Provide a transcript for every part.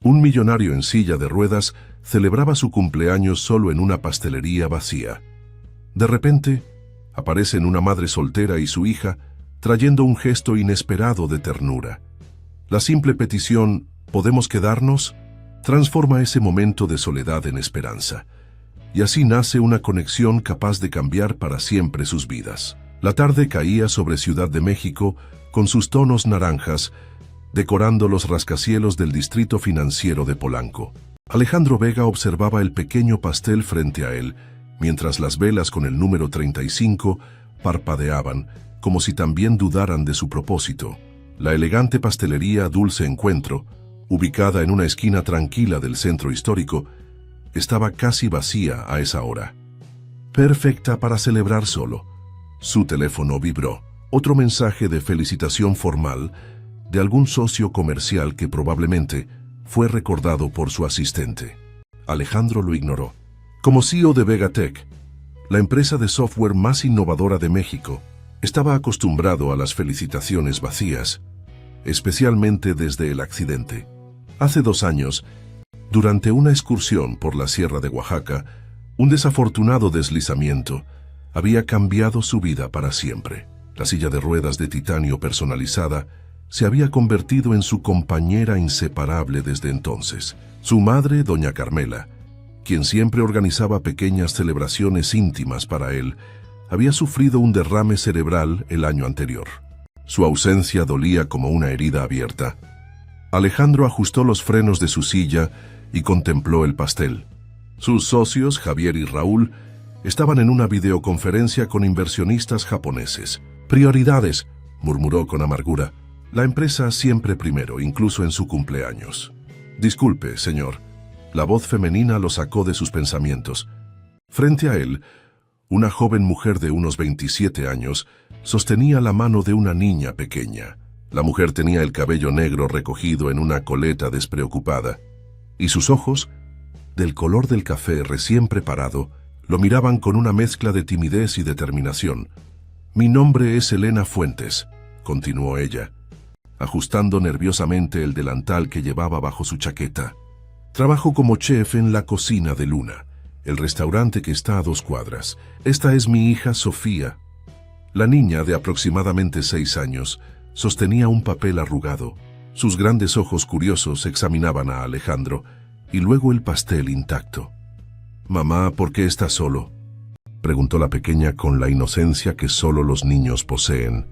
Un millonario en silla de ruedas celebraba su cumpleaños solo en una pastelería vacía. De repente, aparecen una madre soltera y su hija, trayendo un gesto inesperado de ternura. La simple petición, ¿podemos quedarnos?, transforma ese momento de soledad en esperanza. Y así nace una conexión capaz de cambiar para siempre sus vidas. La tarde caía sobre Ciudad de México con sus tonos naranjas, decorando los rascacielos del distrito financiero de Polanco. Alejandro Vega observaba el pequeño pastel frente a él, mientras las velas con el número 35 parpadeaban, como si también dudaran de su propósito. La elegante pastelería Dulce Encuentro, ubicada en una esquina tranquila del centro histórico, estaba casi vacía a esa hora. Perfecta para celebrar solo. Su teléfono vibró. Otro mensaje de felicitación formal de algún socio comercial que probablemente fue recordado por su asistente. Alejandro lo ignoró. Como CEO de Vegatech, la empresa de software más innovadora de México, estaba acostumbrado a las felicitaciones vacías, especialmente desde el accidente. Hace 2 años, durante una excursión por la Sierra de Oaxaca, un desafortunado deslizamiento había cambiado su vida para siempre. La silla de ruedas de titanio personalizada se había convertido en su compañera inseparable desde entonces. Su madre, doña Carmela, quien siempre organizaba pequeñas celebraciones íntimas para él, había sufrido un derrame cerebral el año anterior. Su ausencia dolía como una herida abierta. Alejandro ajustó los frenos de su silla y contempló el pastel. Sus socios, Javier y Raúl, estaban en una videoconferencia con inversionistas japoneses. «Prioridades», murmuró con amargura. «La empresa siempre primero, incluso en su cumpleaños». «Disculpe, señor». La voz femenina lo sacó de sus pensamientos. Frente a él, una joven mujer de unos 27 años sostenía la mano de una niña pequeña. La mujer tenía el cabello negro recogido en una coleta despreocupada, y sus ojos, del color del café recién preparado, lo miraban con una mezcla de timidez y determinación. «Mi nombre es Elena Fuentes», continuó ella, ajustando nerviosamente el delantal que llevaba bajo su chaqueta. «Trabajo como chef en la cocina de Luna, el restaurante que está a 2 cuadras. Esta es mi hija Sofía». La niña, de aproximadamente 6 años, sostenía un papel arrugado. Sus grandes ojos curiosos examinaban a Alejandro y luego el pastel intacto. «Mamá, ¿por qué estás solo?», preguntó la pequeña con la inocencia que solo los niños poseen.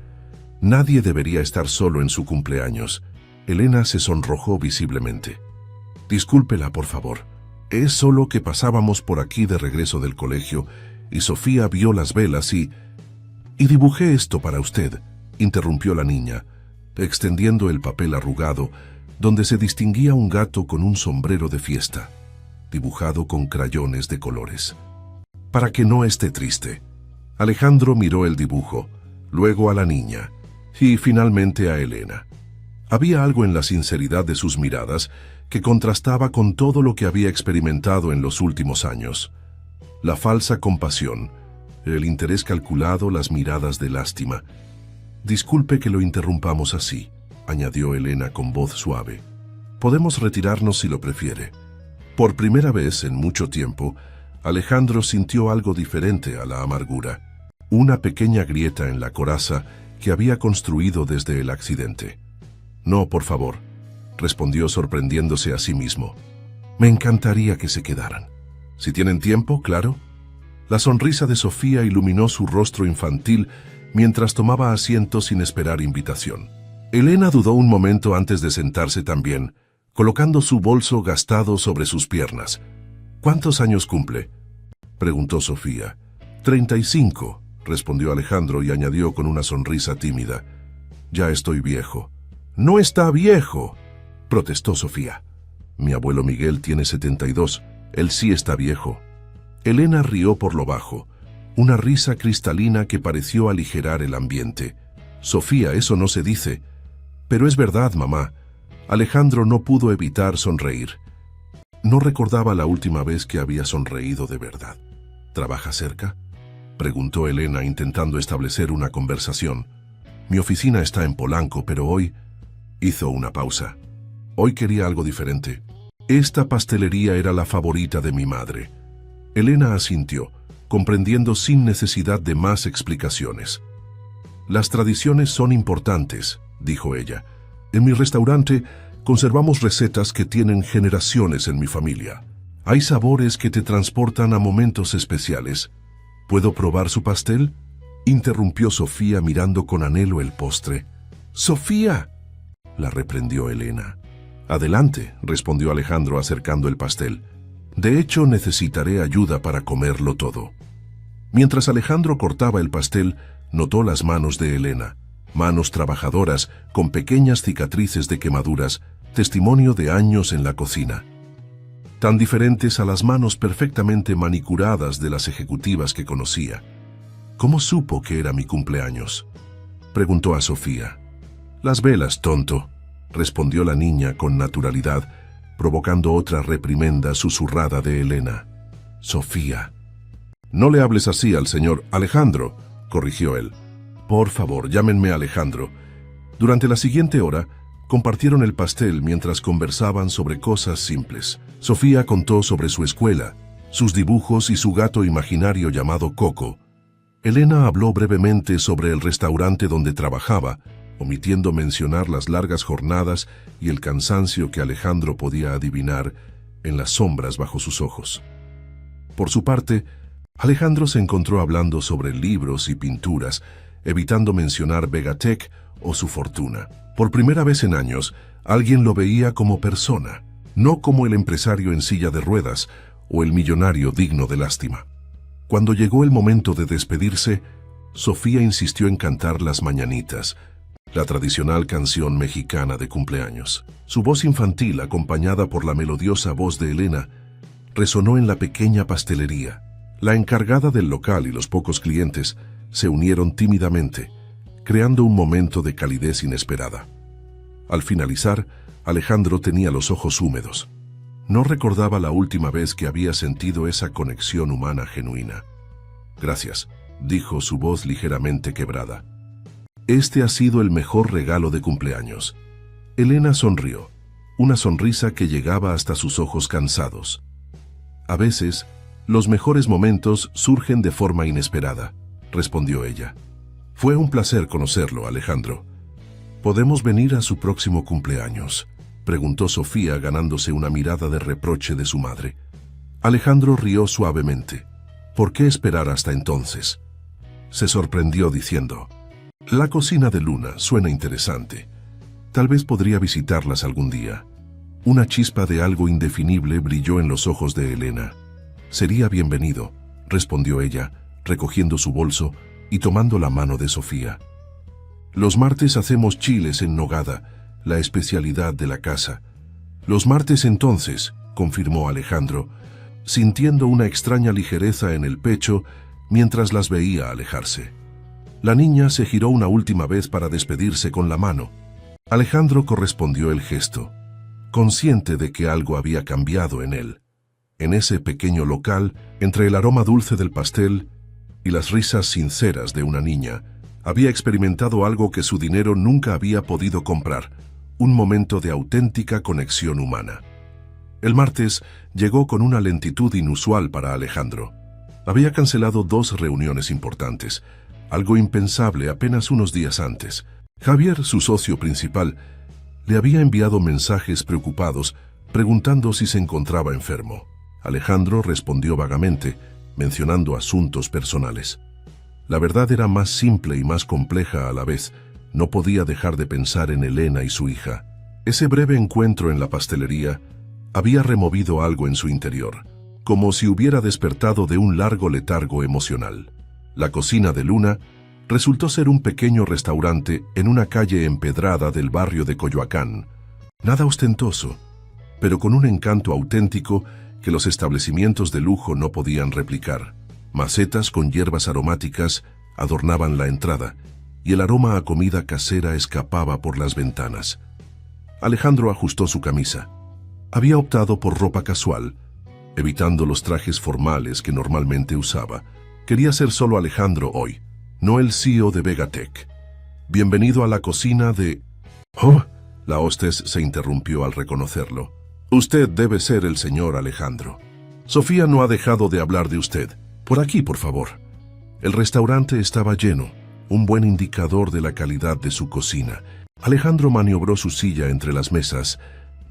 Nadie debería estar solo en su cumpleaños. Elena se sonrojó visiblemente. «Discúlpela, por favor. Es solo que pasábamos por aquí de regreso del colegio y Sofía vio las velas y dibujé esto para usted», interrumpió la niña, extendiendo el papel arrugado, donde se distinguía un gato con un sombrero de fiesta, dibujado con crayones de colores. «Para que no esté triste». Alejandro miró el dibujo, luego a la niña y finalmente a Elena. Había algo en la sinceridad de sus miradas que contrastaba con todo lo que había experimentado en los últimos años. La falsa compasión, el interés calculado, las miradas de lástima. «Disculpe que lo interrumpamos así», añadió Elena con voz suave. «Podemos retirarnos si lo prefiere». Por primera vez en mucho tiempo, Alejandro sintió algo diferente a la amargura. Una pequeña grieta en la coraza que había construido desde el accidente. «No, por favor», respondió sorprendiéndose a sí mismo. «Me encantaría que se quedaran. Si tienen tiempo, claro». La sonrisa de Sofía iluminó su rostro infantil mientras tomaba asiento sin esperar invitación. Elena dudó un momento antes de sentarse también, colocando su bolso gastado sobre sus piernas. «¿Cuántos años cumple?», preguntó Sofía. «35», respondió Alejandro y añadió con una sonrisa tímida. «Ya estoy viejo». «No está viejo», protestó Sofía. «Mi abuelo Miguel tiene 72, él sí está viejo». Elena rió por lo bajo, una risa cristalina que pareció aligerar el ambiente. «Sofía, eso no se dice». «Pero es verdad, mamá». Alejandro no pudo evitar sonreír. No recordaba la última vez que había sonreído de verdad. «¿Trabaja cerca?», preguntó Elena intentando establecer una conversación. «Mi oficina está en Polanco, pero hoy…» Hizo una pausa. «Hoy quería algo diferente. Esta pastelería era la favorita de mi madre. Elena asintió, comprendiendo sin necesidad de más explicaciones. Las tradiciones son importantes, dijo ella. En mi restaurante conservamos recetas que tienen generaciones en mi familia. Hay sabores que te transportan a momentos especiales. ¿Puedo probar su pastel?, interrumpió Sofía mirando con anhelo el postre. ¡Sofía!, la reprendió Elena. Adelante, respondió Alejandro acercando el pastel. De hecho, necesitaré ayuda para comerlo todo. Mientras Alejandro cortaba el pastel, notó las manos de Elena, manos trabajadoras con pequeñas cicatrices de quemaduras, testimonio de años en la cocina. Tan diferentes a las manos perfectamente manicuradas de las ejecutivas que conocía. ¿Cómo supo que era mi cumpleaños?, preguntó a Sofía. Las velas, tonto, respondió la niña con naturalidad, provocando otra reprimenda susurrada de Elena. Sofía. No le hables así al señor Alejandro, corrigió él. Por favor, llámenme Alejandro. Durante la siguiente hora, compartieron el pastel mientras conversaban sobre cosas simples. Sofía contó sobre su escuela, sus dibujos y su gato imaginario llamado Coco. Elena habló brevemente sobre el restaurante donde trabajaba, omitiendo mencionar las largas jornadas y el cansancio que Alejandro podía adivinar en las sombras bajo sus ojos. Por su parte, Alejandro se encontró hablando sobre libros y pinturas, evitando mencionar Vegatech o su fortuna. Por primera vez en años, alguien lo veía como persona, no como el empresario en silla de ruedas o el millonario digno de lástima. Cuando llegó el momento de despedirse, Sofía insistió en cantar las mañanitas, la tradicional canción mexicana de cumpleaños. Su voz infantil, acompañada por la melodiosa voz de Elena, resonó en la pequeña pastelería. La encargada del local y los pocos clientes se unieron tímidamente, creando un momento de calidez inesperada. Al finalizar, Alejandro tenía los ojos húmedos. No recordaba la última vez que había sentido esa conexión humana genuina. Gracias, dijo su voz ligeramente quebrada. Este ha sido el mejor regalo de cumpleaños. Elena sonrió, una sonrisa que llegaba hasta sus ojos cansados. A veces, los mejores momentos surgen de forma inesperada, respondió ella. Fue un placer conocerlo, Alejandro. ¿Podemos venir a su próximo cumpleaños?, preguntó Sofía, ganándose una mirada de reproche de su madre. Alejandro rió suavemente. ¿Por qué esperar hasta entonces?, se sorprendió diciendo. La cocina de Luna suena interesante. Tal vez podría visitarlas algún día. Una chispa de algo indefinible brilló en los ojos de Elena. Sería bienvenido, respondió ella, recogiendo su bolso y tomando la mano de Sofía. Los martes hacemos chiles en nogada, la especialidad de la casa. Los martes entonces, confirmó Alejandro, sintiendo una extraña ligereza en el pecho mientras las veía alejarse. La niña se giró una última vez para despedirse con la mano. Alejandro correspondió el gesto, consciente de que algo había cambiado en él. En ese pequeño local, entre el aroma dulce del pastel y las risas sinceras de una niña, había experimentado algo que su dinero nunca había podido comprar, un momento de auténtica conexión humana. El martes llegó con una lentitud inusual para Alejandro. Había cancelado 2 reuniones importantes, algo impensable apenas unos días antes. Javier, su socio principal, le había enviado mensajes preocupados preguntando si se encontraba enfermo. Alejandro respondió vagamente, mencionando asuntos personales. La verdad era más simple y más compleja a la vez. No podía dejar de pensar en Elena y su hija. Ese breve encuentro en la pastelería había removido algo en su interior, como si hubiera despertado de un largo letargo emocional. La cocina de Luna resultó ser un pequeño restaurante en una calle empedrada del barrio de Coyoacán. Nada ostentoso, pero con un encanto auténtico que los establecimientos de lujo no podían replicar. Macetas con hierbas aromáticas adornaban la entrada, y el aroma a comida casera escapaba por las ventanas. Alejandro ajustó su camisa. Había optado por ropa casual, evitando los trajes formales que normalmente usaba. Quería ser solo Alejandro hoy, no el CEO de Vegatech. Bienvenido a la cocina de... ¡Oh! La hostess se interrumpió al reconocerlo. Usted debe ser el señor Alejandro. Sofía no ha dejado de hablar de usted. Por aquí, por favor. El restaurante estaba lleno, un buen indicador de la calidad de su cocina. Alejandro maniobró su silla entre las mesas,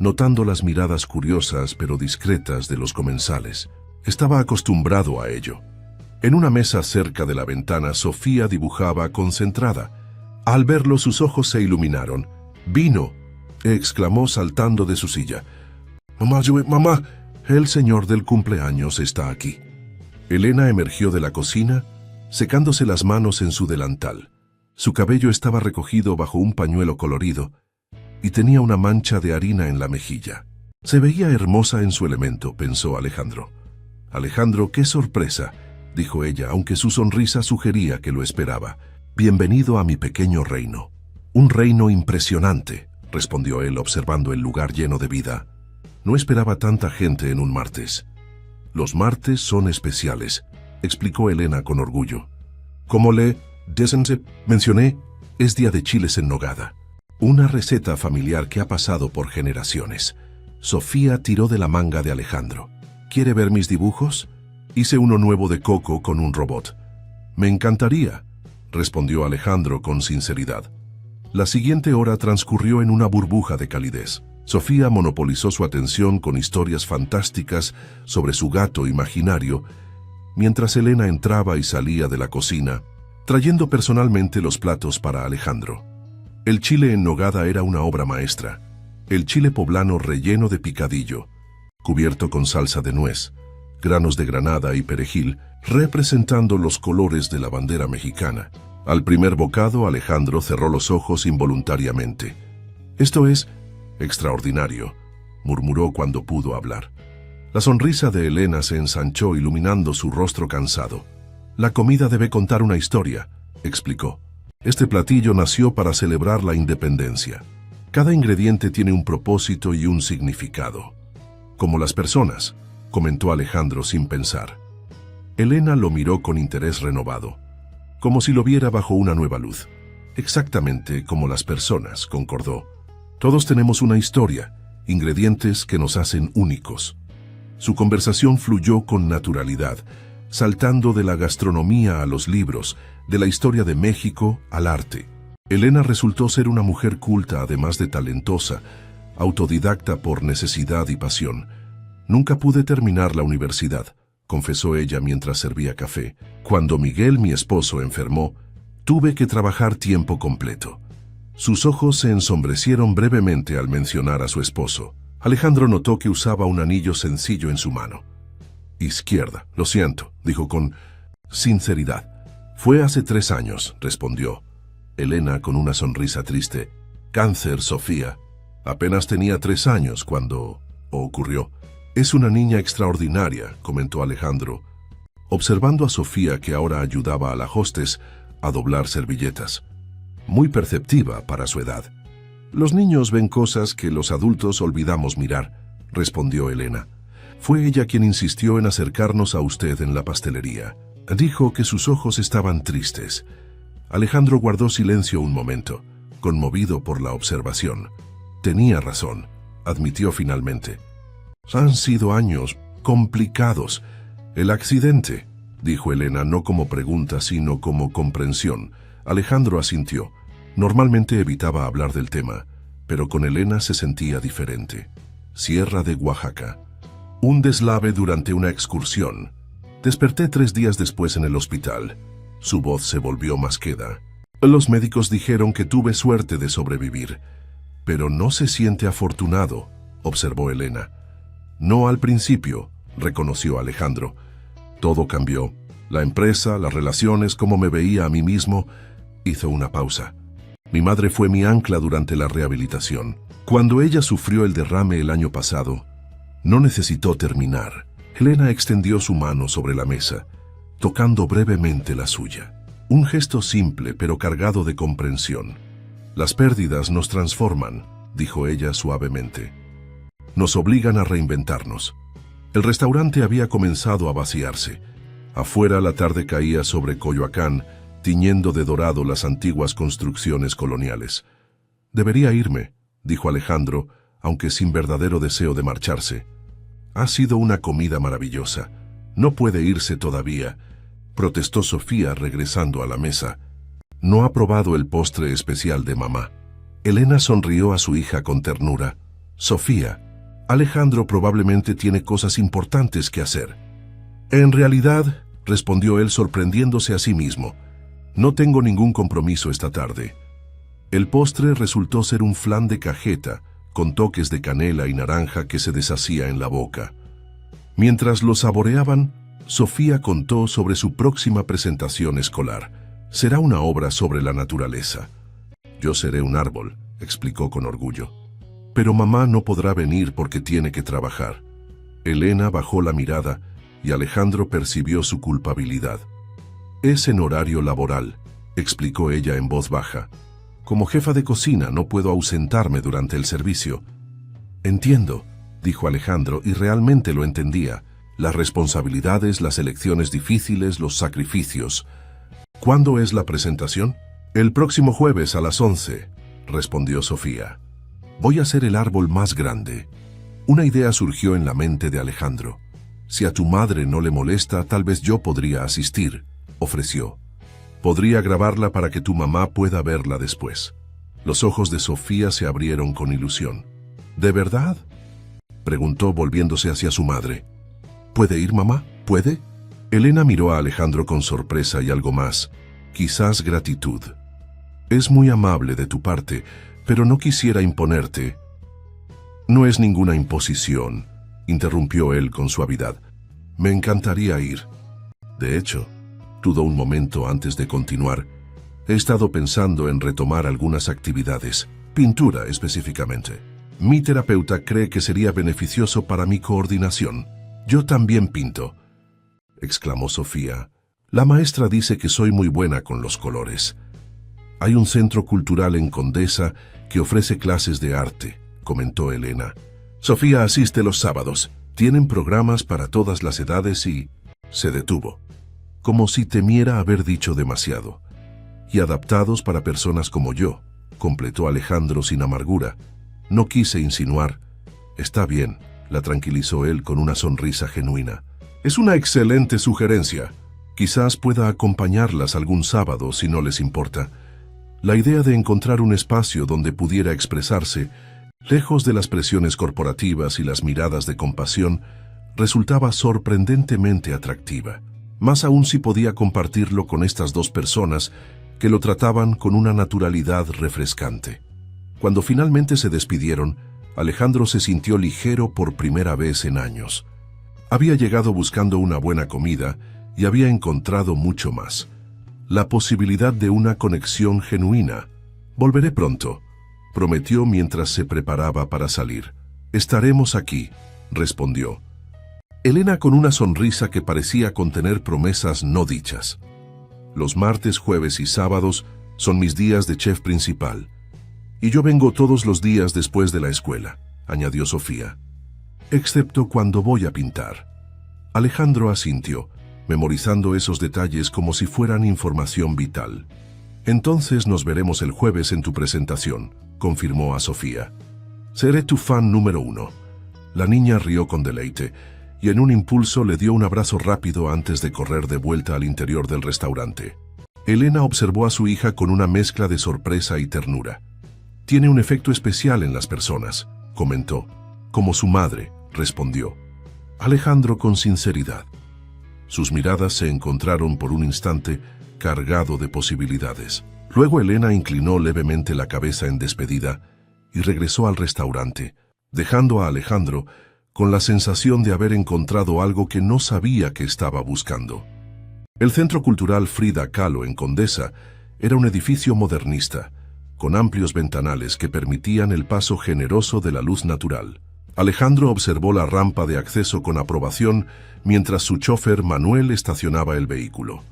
notando las miradas curiosas pero discretas de los comensales. Estaba acostumbrado a ello. En una mesa cerca de la ventana, Sofía dibujaba concentrada. Al verlo, sus ojos se iluminaron. «¡Vino!», exclamó saltando de su silla. «Mamá, el señor del cumpleaños está aquí». Elena emergió de la cocina, secándose las manos en su delantal. Su cabello estaba recogido bajo un pañuelo colorido y tenía una mancha de harina en la mejilla. Se veía hermosa en su elemento, pensó Alejandro. «Alejandro, qué sorpresa», dijo ella, aunque su sonrisa sugería que lo esperaba. «Bienvenido a mi pequeño reino». «Un reino impresionante», respondió él observando el lugar lleno de vida. No esperaba tanta gente en un martes. «Los martes son especiales», explicó Elena con orgullo. «Como le mencioné, es día de chiles en nogada. Una receta familiar que ha pasado por generaciones». Sofía tiró de la manga de Alejandro. «¿Quiere ver mis dibujos? Hice uno nuevo de coco con un robot». «Me encantaría», respondió Alejandro con sinceridad. La siguiente hora transcurrió en una burbuja de calidez. Sofía monopolizó su atención con historias fantásticas sobre su gato imaginario, mientras Elena entraba y salía de la cocina, trayendo personalmente los platos para Alejandro. El chile en nogada era una obra maestra. El chile poblano relleno de picadillo, cubierto con salsa de nuez, granos de granada y perejil, representando los colores de la bandera mexicana. Al primer bocado, Alejandro cerró los ojos involuntariamente. «Esto es extraordinario», murmuró cuando pudo hablar. La sonrisa de Elena se ensanchó iluminando su rostro cansado. «La comida debe contar una historia», explicó. «Este platillo nació para celebrar la independencia. Cada ingrediente tiene un propósito y un significado. Como las personas», comentó Alejandro sin pensar. Elena lo miró con interés renovado, como si lo viera bajo una nueva luz. «Exactamente como las personas», concordó. «Todos tenemos una historia, ingredientes que nos hacen únicos». Su conversación fluyó con naturalidad, saltando de la gastronomía a los libros, de la historia de México al arte. Elena resultó ser una mujer culta, además de talentosa, autodidacta por necesidad y pasión. «Nunca pude terminar la universidad», confesó ella mientras servía café. «Cuando Miguel, mi esposo, enfermó, tuve que trabajar tiempo completo». Sus ojos se ensombrecieron brevemente al mencionar a su esposo. Alejandro notó que usaba un anillo sencillo en su mano. «Izquierda, lo siento», dijo con sinceridad. «Fue hace 3 años», respondió Elena con una sonrisa triste. «Cáncer, Sofía. Apenas tenía 3 años cuando ocurrió». «Es una niña extraordinaria», comentó Alejandro, observando a Sofía, que ahora ayudaba a la hostess a doblar servilletas. «Muy perceptiva para su edad». «Los niños ven cosas que los adultos olvidamos mirar», respondió Elena. «Fue ella quien insistió en acercarnos a usted en la pastelería. Dijo que sus ojos estaban tristes». Alejandro guardó silencio un momento, conmovido por la observación. «Tenía razón», admitió finalmente. «Han sido años complicados». «El accidente», dijo Elena, no como pregunta, sino como comprensión. Alejandro asintió. Normalmente evitaba hablar del tema, pero con Elena se sentía diferente. «Sierra de Oaxaca. Un deslave durante una excursión. Desperté 3 días después en el hospital». Su voz se volvió más queda. «Los médicos dijeron que tuve suerte de sobrevivir». «Pero no se siente afortunado», observó Elena. «No al principio», reconoció Alejandro. «Todo cambió. La empresa, las relaciones, cómo me veía a mí mismo». Hizo una pausa. «Mi madre fue mi ancla durante la rehabilitación. Cuando ella sufrió el derrame el año pasado, no necesitó terminar». Elena extendió su mano sobre la mesa, tocando brevemente la suya. Un gesto simple pero cargado de comprensión. «Las pérdidas nos transforman», dijo ella suavemente. «Nos obligan a reinventarnos». El restaurante había comenzado a vaciarse. Afuera la tarde caía sobre Coyoacán, tiñendo de dorado las antiguas construcciones coloniales. «Debería irme», dijo Alejandro, aunque sin verdadero deseo de marcharse. «Ha sido una comida maravillosa. No puede irse todavía», protestó Sofía regresando a la mesa. «No ha probado el postre especial de mamá». Elena sonrió a su hija con ternura. «Sofía, Alejandro probablemente tiene cosas importantes que hacer». «En realidad», respondió él sorprendiéndose a sí mismo, «no tengo ningún compromiso esta tarde». El postre resultó ser un flan de cajeta, con toques de canela y naranja que se deshacía en la boca. Mientras lo saboreaban, Sofía contó sobre su próxima presentación escolar. Será una obra sobre la naturaleza. «Yo seré un árbol», explicó con orgullo. «Pero mamá no podrá venir porque tiene que trabajar». Elena bajó la mirada y Alejandro percibió su culpabilidad. «Es en horario laboral», explicó ella en voz baja. «Como jefa de cocina no puedo ausentarme durante el servicio». «Entiendo», dijo Alejandro, y realmente lo entendía. Las responsabilidades, las elecciones difíciles, los sacrificios. «¿Cuándo es la presentación?» «El próximo jueves a las 11», respondió Sofía. «Voy a hacer el árbol más grande». Una idea surgió en la mente de Alejandro. «Si a tu madre no le molesta, tal vez yo podría asistir», ofreció. «Podría grabarla para que tu mamá pueda verla después». Los ojos de Sofía se abrieron con ilusión. «¿De verdad?», preguntó volviéndose hacia su madre. «¿Puede ir, mamá? ¿Puede?». Elena miró a Alejandro con sorpresa y algo más, quizás gratitud. «Es muy amable de tu parte, pero no quisiera imponerte». «No es ninguna imposición», interrumpió él con suavidad. «Me encantaría ir». «De hecho», dudó un momento antes de continuar, «he estado pensando en retomar algunas actividades, pintura específicamente. Mi terapeuta cree que sería beneficioso para mi coordinación». «Yo también pinto», exclamó Sofía. «La maestra dice que soy muy buena con los colores». «Hay un centro cultural en Condesa que ofrece clases de arte», comentó Elena. «Sofía asiste los sábados. Tienen programas para todas las edades y...». Se detuvo, como si temiera haber dicho demasiado. «Y adaptados para personas como yo», completó Alejandro sin amargura. «No quise insinuar». «Está bien», la tranquilizó él con una sonrisa genuina. «Es una excelente sugerencia. Quizás pueda acompañarlas algún sábado si no les importa». La idea de encontrar un espacio donde pudiera expresarse, lejos de las presiones corporativas y las miradas de compasión, resultaba sorprendentemente atractiva. Más aún si podía compartirlo con estas dos personas que lo trataban con una naturalidad refrescante. Cuando finalmente se despidieron, Alejandro se sintió ligero por primera vez en años. Había llegado buscando una buena comida y había encontrado mucho más. La posibilidad de una conexión genuina. «Volveré pronto», prometió mientras se preparaba para salir. «Estaremos aquí», respondió. Elena con una sonrisa que parecía contener promesas no dichas. «Los martes, jueves y sábados son mis días de chef principal. Y yo vengo todos los días después de la escuela», añadió Sofía. «Excepto cuando voy a pintar». Alejandro asintió, memorizando esos detalles como si fueran información vital. «Entonces nos veremos el jueves en tu presentación», confirmó a Sofía. «Seré tu fan número 1». La niña rió con deleite y en un impulso le dio un abrazo rápido antes de correr de vuelta al interior del restaurante. Elena observó a su hija con una mezcla de sorpresa y ternura. «Tiene un efecto especial en las personas», comentó. «Como su madre», respondió. Alejandro con sinceridad. Sus miradas se encontraron por un instante, cargado de posibilidades. Luego Elena inclinó levemente la cabeza en despedida y regresó al restaurante, dejando a Alejandro con la sensación de haber encontrado algo que no sabía que estaba buscando. El Centro Cultural Frida Kahlo en Condesa era un edificio modernista, con amplios ventanales que permitían el paso generoso de la luz natural. Alejandro observó la rampa de acceso con aprobación mientras su chofer Manuel estacionaba el vehículo.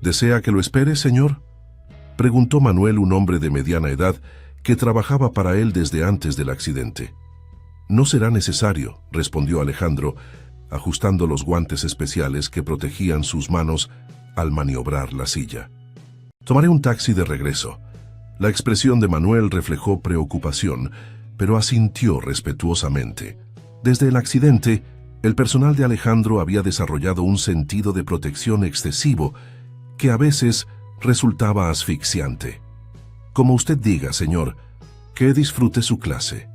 «¿Desea que lo espere, señor?», preguntó Manuel, un hombre de mediana edad que trabajaba para él desde antes del accidente. «No será necesario», respondió Alejandro, ajustando los guantes especiales que protegían sus manos al maniobrar la silla. «Tomaré un taxi de regreso». La expresión de Manuel reflejó preocupación, pero asintió respetuosamente. Desde el accidente, el personal de Alejandro había desarrollado un sentido de protección excesivo que a veces resultaba asfixiante. Como usted diga, señor, que disfrute su clase.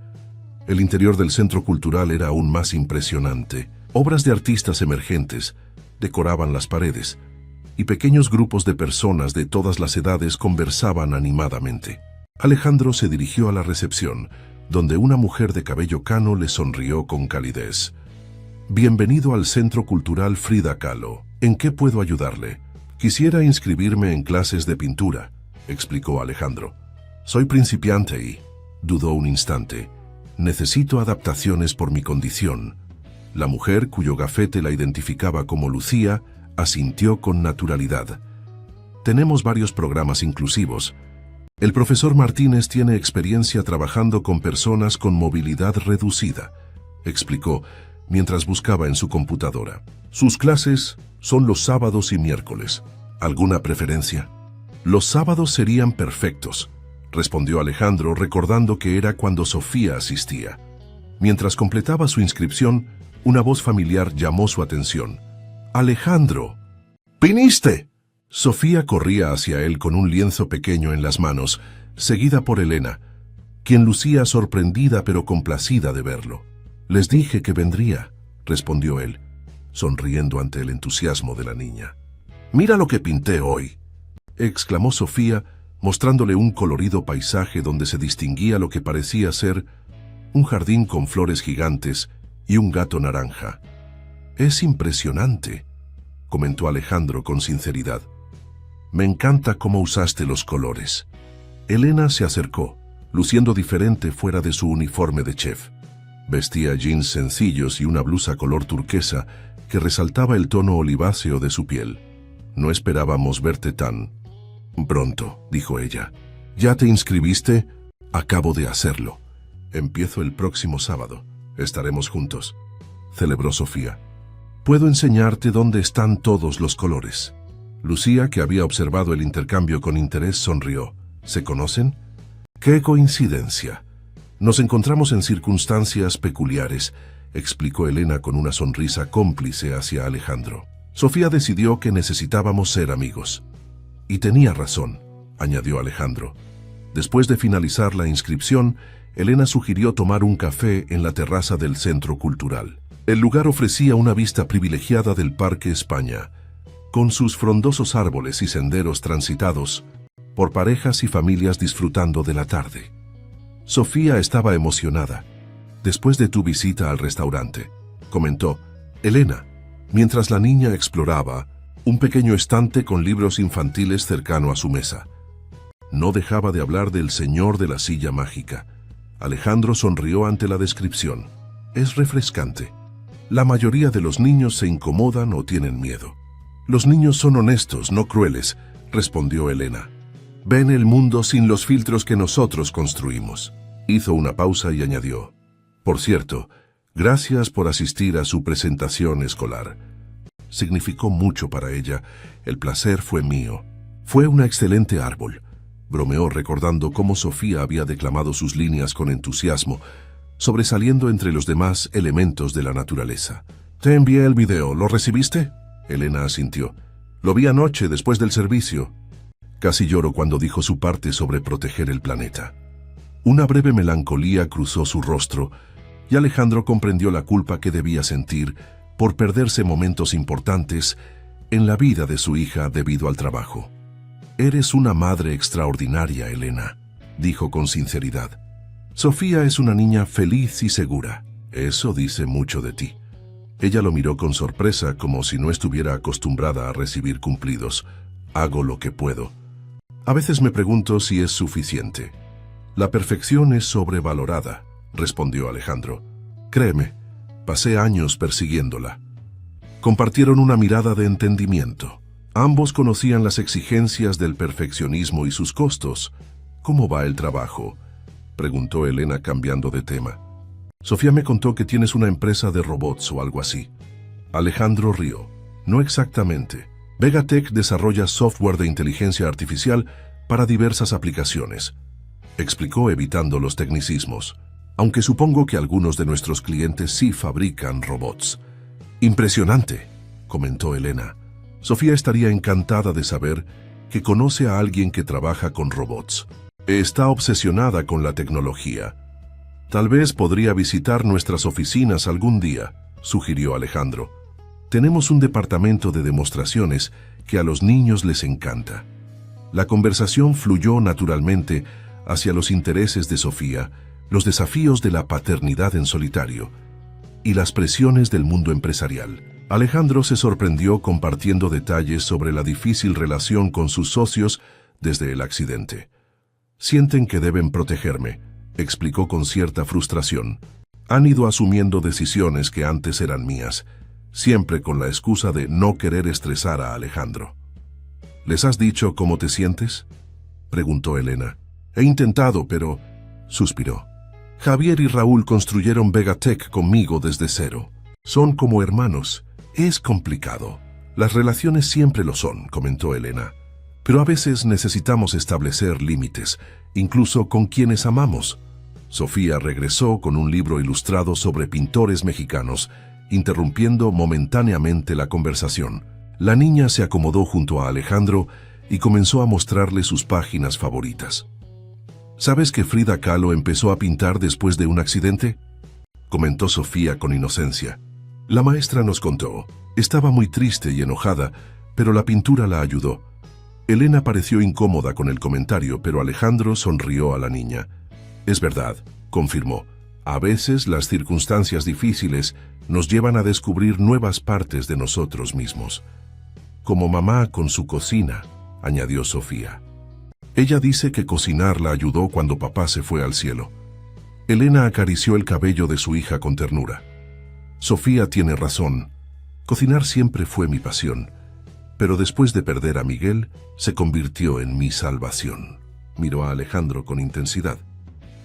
El interior del centro cultural era aún más impresionante. Obras de artistas emergentes decoraban las paredes, y pequeños grupos de personas de todas las edades conversaban animadamente. Alejandro se dirigió a la recepción, donde una mujer de cabello cano le sonrió con calidez. Bienvenido al Centro Cultural Frida Kahlo. ¿En qué puedo ayudarle? Quisiera inscribirme en clases de pintura, explicó Alejandro. Soy principiante y, dudó un instante, necesito adaptaciones por mi condición. La mujer, cuyo gafete la identificaba como Lucía, asintió con naturalidad. Tenemos varios programas inclusivos. El profesor Martínez tiene experiencia trabajando con personas con movilidad reducida, explicó mientras buscaba en su computadora. Sus clases son los sábados y miércoles. ¿Alguna preferencia? Los sábados serían perfectos, respondió Alejandro recordando que era cuando Sofía asistía. Mientras completaba su inscripción, una voz familiar llamó su atención. ¡Alejandro! ¡Viniste! Sofía corría hacia él con un lienzo pequeño en las manos, seguida por Elena, quien lucía sorprendida pero complacida de verlo. Les dije que vendría, respondió él, sonriendo ante el entusiasmo de la niña. «Mira lo que pinté hoy», exclamó Sofía, mostrándole un colorido paisaje donde se distinguía lo que parecía ser un jardín con flores gigantes y un gato naranja. «Es impresionante», comentó Alejandro con sinceridad. «Me encanta cómo usaste los colores». Elena se acercó, luciendo diferente fuera de su uniforme de chef. Vestía jeans sencillos y una blusa color turquesa que resaltaba el tono oliváceo de su piel. «No esperábamos verte tan pronto», dijo ella. «¿Ya te inscribiste?» «Acabo de hacerlo. Empiezo el próximo sábado. Estaremos juntos», celebró Sofía. «Puedo enseñarte dónde están todos los colores». Lucía, que había observado el intercambio con interés, sonrió. ¿Se conocen? ¡Qué coincidencia! Nos encontramos en circunstancias peculiares, explicó Elena con una sonrisa cómplice hacia Alejandro. Sofía decidió que necesitábamos ser amigos. Y tenía razón, añadió Alejandro. Después de finalizar la inscripción, Elena sugirió tomar un café en la terraza del Centro Cultural. El lugar ofrecía una vista privilegiada del Parque España, con sus frondosos árboles y senderos transitados por parejas y familias disfrutando de la tarde. Sofía estaba emocionada. «Después de tu visita al restaurante», comentó Elena, mientras la niña exploraba un pequeño estante con libros infantiles cercano a su mesa. No dejaba de hablar del señor de la silla mágica. Alejandro sonrió ante la descripción. «Es refrescante. La mayoría de los niños se incomodan o tienen miedo». «Los niños son honestos, no crueles», respondió Elena. «Ven el mundo sin los filtros que nosotros construimos». Hizo una pausa y añadió: «Por cierto, gracias por asistir a su presentación escolar. Significó mucho para ella. El placer fue mío». «Fue un excelente árbol», bromeó recordando cómo Sofía había declamado sus líneas con entusiasmo, sobresaliendo entre los demás elementos de la naturaleza. «Te envié el video, ¿lo recibiste?» Elena asintió. «Lo vi anoche después del servicio». Casi lloró cuando dijo su parte sobre proteger el planeta. Una breve melancolía cruzó su rostro y Alejandro comprendió la culpa que debía sentir por perderse momentos importantes en la vida de su hija debido al trabajo. «Eres una madre extraordinaria, Elena», dijo con sinceridad. «Sofía es una niña feliz y segura. Eso dice mucho de ti». Ella lo miró con sorpresa, como si no estuviera acostumbrada a recibir cumplidos. «Hago lo que puedo. A veces me pregunto si es suficiente». «La perfección es sobrevalorada», respondió Alejandro. «Créeme, pasé años persiguiéndola». Compartieron una mirada de entendimiento. Ambos conocían las exigencias del perfeccionismo y sus costos. «¿Cómo va el trabajo?», preguntó Elena cambiando de tema. «Sofía me contó que tienes una empresa de robots o algo así». Alejandro rió. «No exactamente. Vegatech desarrolla software de inteligencia artificial para diversas aplicaciones», explicó evitando los tecnicismos. aunque supongo que algunos de nuestros clientes sí fabrican robots. Impresionante, comentó Elena. Sofía estaría encantada de saber que conoce a alguien que trabaja con robots. Está obsesionada con la tecnología. Tal vez podría visitar nuestras oficinas algún día, sugirió Alejandro. Tenemos un departamento de demostraciones que a los niños les encanta. La conversación fluyó naturalmente hacia los intereses de Sofía, los desafíos de la paternidad en solitario y las presiones del mundo empresarial. Alejandro se sorprendió compartiendo detalles sobre la difícil relación con sus socios desde el accidente. Sienten que deben protegerme, explicó con cierta frustración. Han ido asumiendo decisiones que antes eran mías, siempre con la excusa de no querer estresar a Alejandro. ¿Les has dicho cómo te sientes?, preguntó Elena. He intentado, pero... suspiró. Javier y Raúl construyeron Vegatech conmigo desde cero. Son como hermanos. Es complicado. Las relaciones siempre lo son, comentó Elena. Pero a veces necesitamos establecer límites, incluso con quienes amamos. Sofía regresó con un libro ilustrado sobre pintores mexicanos, interrumpiendo momentáneamente la conversación. La niña se acomodó junto a Alejandro y comenzó a mostrarle sus páginas favoritas. ¿Sabes que Frida Kahlo empezó a pintar después de un accidente?, comentó Sofía con inocencia. La maestra nos contó. Estaba muy triste y enojada, pero la pintura la ayudó. Elena pareció incómoda con el comentario, pero Alejandro sonrió a la niña. Es verdad, confirmó. A veces las circunstancias difíciles nos llevan a descubrir nuevas partes de nosotros mismos. Como mamá con su cocina, añadió Sofía. Ella dice que cocinar la ayudó cuando papá se fue al cielo. Elena acarició el cabello de su hija con ternura. Sofía tiene razón. Cocinar siempre fue mi pasión, pero después de perder a Miguel, se convirtió en mi salvación. Miró a Alejandro con intensidad.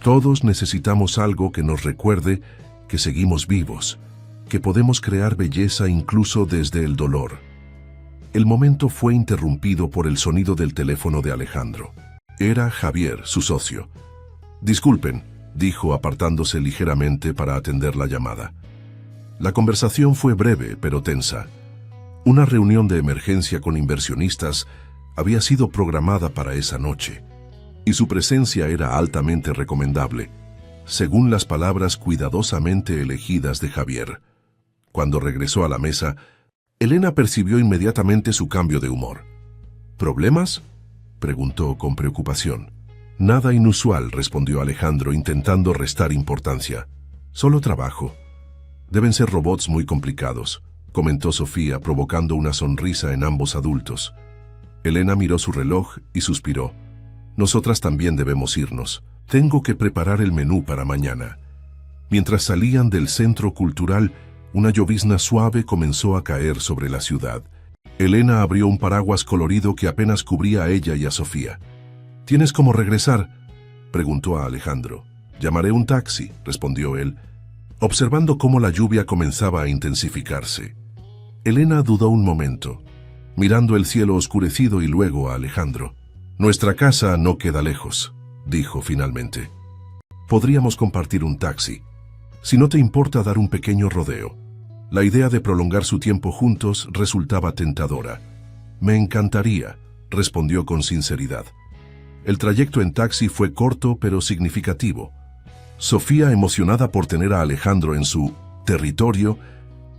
Todos necesitamos algo que nos recuerde que seguimos vivos, que podemos crear belleza incluso desde el dolor. El momento fue interrumpido por el sonido del teléfono de Alejandro. Era Javier, su socio. Disculpen, dijo apartándose ligeramente para atender la llamada. La conversación fue breve pero tensa. Una reunión de emergencia con inversionistas había sido programada para esa noche, y su presencia era altamente recomendable, según las palabras cuidadosamente elegidas de Javier. Cuando regresó a la mesa, Elena percibió inmediatamente su cambio de humor. ¿Problemas?, preguntó con preocupación. Nada inusual, respondió Alejandro intentando restar importancia. Solo trabajo. Deben ser robots muy complicados, comentó Sofía provocando una sonrisa en ambos adultos. Elena miró su reloj y suspiró. Nosotras también debemos irnos. Tengo que preparar el menú para mañana. Mientras salían del centro cultural, una llovizna suave comenzó a caer sobre la ciudad. Elena abrió un paraguas colorido que apenas cubría a ella y a Sofía. ¿Tienes cómo regresar?, preguntó a Alejandro. Llamaré un taxi, respondió él, observando cómo la lluvia comenzaba a intensificarse. Elena dudó un momento, mirando el cielo oscurecido y luego a Alejandro. Nuestra casa no queda lejos, dijo finalmente. Podríamos compartir un taxi, si no te importa dar un pequeño rodeo. La idea de prolongar su tiempo juntos resultaba tentadora. Me encantaría, respondió con sinceridad. El trayecto en taxi fue corto pero significativo. Sofía, emocionada por tener a Alejandro en su territorio,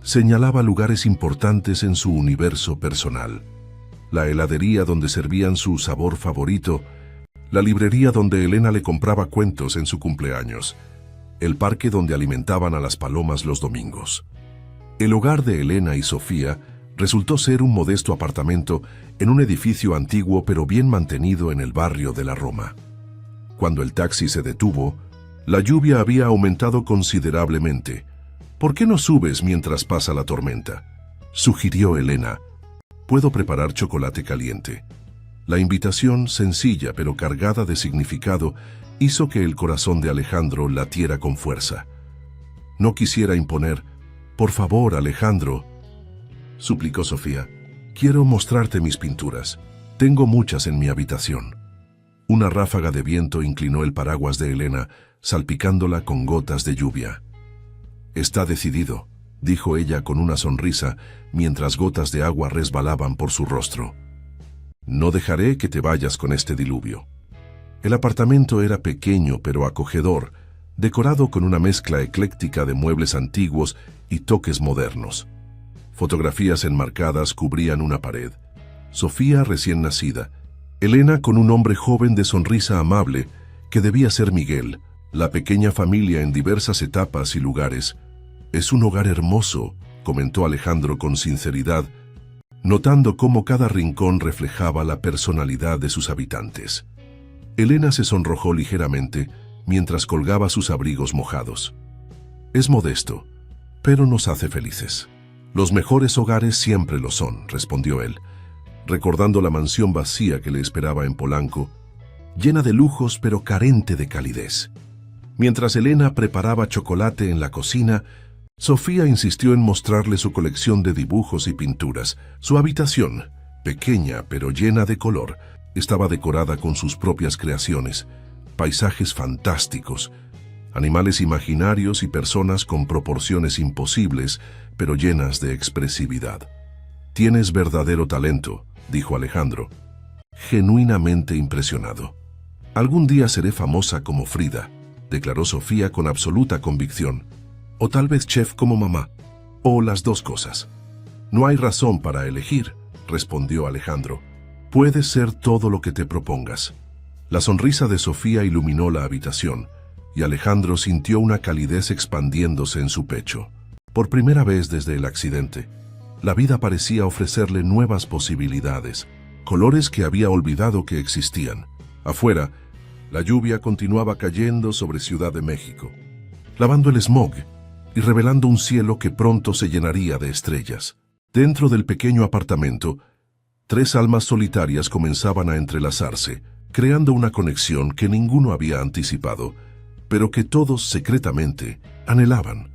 señalaba lugares importantes en su universo personal. La heladería donde servían su sabor favorito, la librería donde Elena le compraba cuentos en su cumpleaños, el parque donde alimentaban a las palomas los domingos. El hogar de Elena y Sofía resultó ser un modesto apartamento en un edificio antiguo pero bien mantenido en el barrio de la Roma. Cuando el taxi se detuvo, la lluvia había aumentado considerablemente. ¿Por qué no subes mientras pasa la tormenta?, sugirió Elena. Puedo preparar chocolate caliente. La invitación, sencilla pero cargada de significado, hizo que el corazón de Alejandro latiera con fuerza. No quisiera imponer. Por favor, Alejandro, suplicó Sofía. Quiero mostrarte mis pinturas. Tengo muchas en mi habitación. Una ráfaga de viento inclinó el paraguas de Elena, salpicándola con gotas de lluvia. «Está decidido», dijo ella con una sonrisa mientras gotas de agua resbalaban por su rostro. «No dejaré que te vayas con este diluvio». El apartamento era pequeño pero acogedor, decorado con una mezcla ecléctica de muebles antiguos y toques modernos. Fotografías enmarcadas cubrían una pared. Sofía recién nacida, Elena con un hombre joven de sonrisa amable, que debía ser Miguel, la pequeña familia en diversas etapas y lugares. «Es un hogar hermoso», comentó Alejandro con sinceridad, notando cómo cada rincón reflejaba la personalidad de sus habitantes. Elena se sonrojó ligeramente mientras colgaba sus abrigos mojados. «Es modesto, pero nos hace felices». «Los mejores hogares siempre lo son», respondió él, recordando la mansión vacía que le esperaba en Polanco, llena de lujos pero carente de calidez. Mientras Elena preparaba chocolate en la cocina, Sofía insistió en mostrarle su colección de dibujos y pinturas. Su habitación, pequeña pero llena de color, estaba decorada con sus propias creaciones, paisajes fantásticos, animales imaginarios y personas con proporciones imposibles, pero llenas de expresividad. «Tienes verdadero talento», dijo Alejandro, genuinamente impresionado. «Algún día seré famosa como Frida», declaró Sofía con absoluta convicción. «O tal vez chef como mamá, o las dos cosas». «No hay razón para elegir», respondió Alejandro. «Puedes ser todo lo que te propongas». La sonrisa de Sofía iluminó la habitación, y Alejandro sintió una calidez expandiéndose en su pecho. Por primera vez desde el accidente, la vida parecía ofrecerle nuevas posibilidades, colores que había olvidado que existían. Afuera, la lluvia continuaba cayendo sobre Ciudad de México, lavando el smog y revelando un cielo que pronto se llenaría de estrellas. Dentro del pequeño apartamento, 3 almas solitarias comenzaban a entrelazarse, creando una conexión que ninguno había anticipado, pero que todos secretamente anhelaban.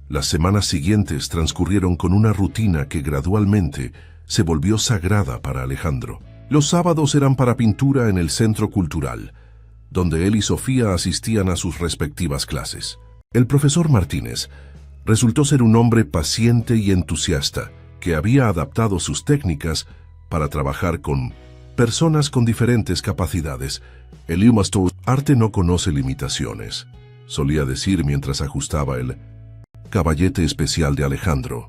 Las semanas siguientes transcurrieron con una rutina que gradualmente se volvió sagrada para Alejandro. Los sábados eran para pintura en el Centro Cultural, donde él y Sofía asistían a sus respectivas clases. El profesor Martínez resultó ser un hombre paciente y entusiasta, que había adaptado sus técnicas para trabajar con personas con diferentes capacidades. «El arte no conoce limitaciones», solía decir mientras ajustaba el caballete especial de Alejandro.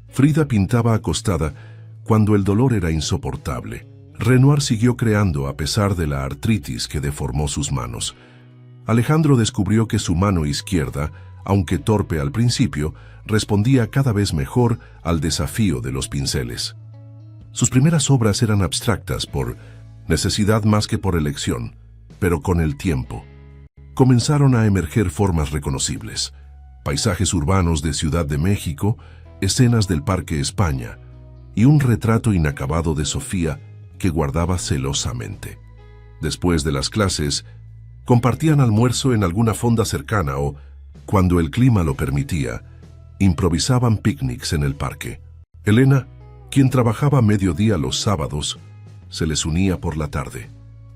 Frida pintaba acostada cuando el dolor era insoportable. Renoir siguió creando a pesar de la artritis que deformó sus manos. Alejandro descubrió que su mano izquierda, aunque torpe al principio, respondía cada vez mejor al desafío de los pinceles. Sus primeras obras eran abstractas por necesidad más que por elección, pero con el tiempo comenzaron a emerger formas reconocibles: paisajes urbanos de Ciudad de México, escenas del Parque España y un retrato inacabado de Sofía que guardaba celosamente. Después de las clases, compartían almuerzo en alguna fonda cercana o, cuando el clima lo permitía, improvisaban picnics en el parque. Elena, quien trabajaba a mediodía los sábados, se les unía por la tarde,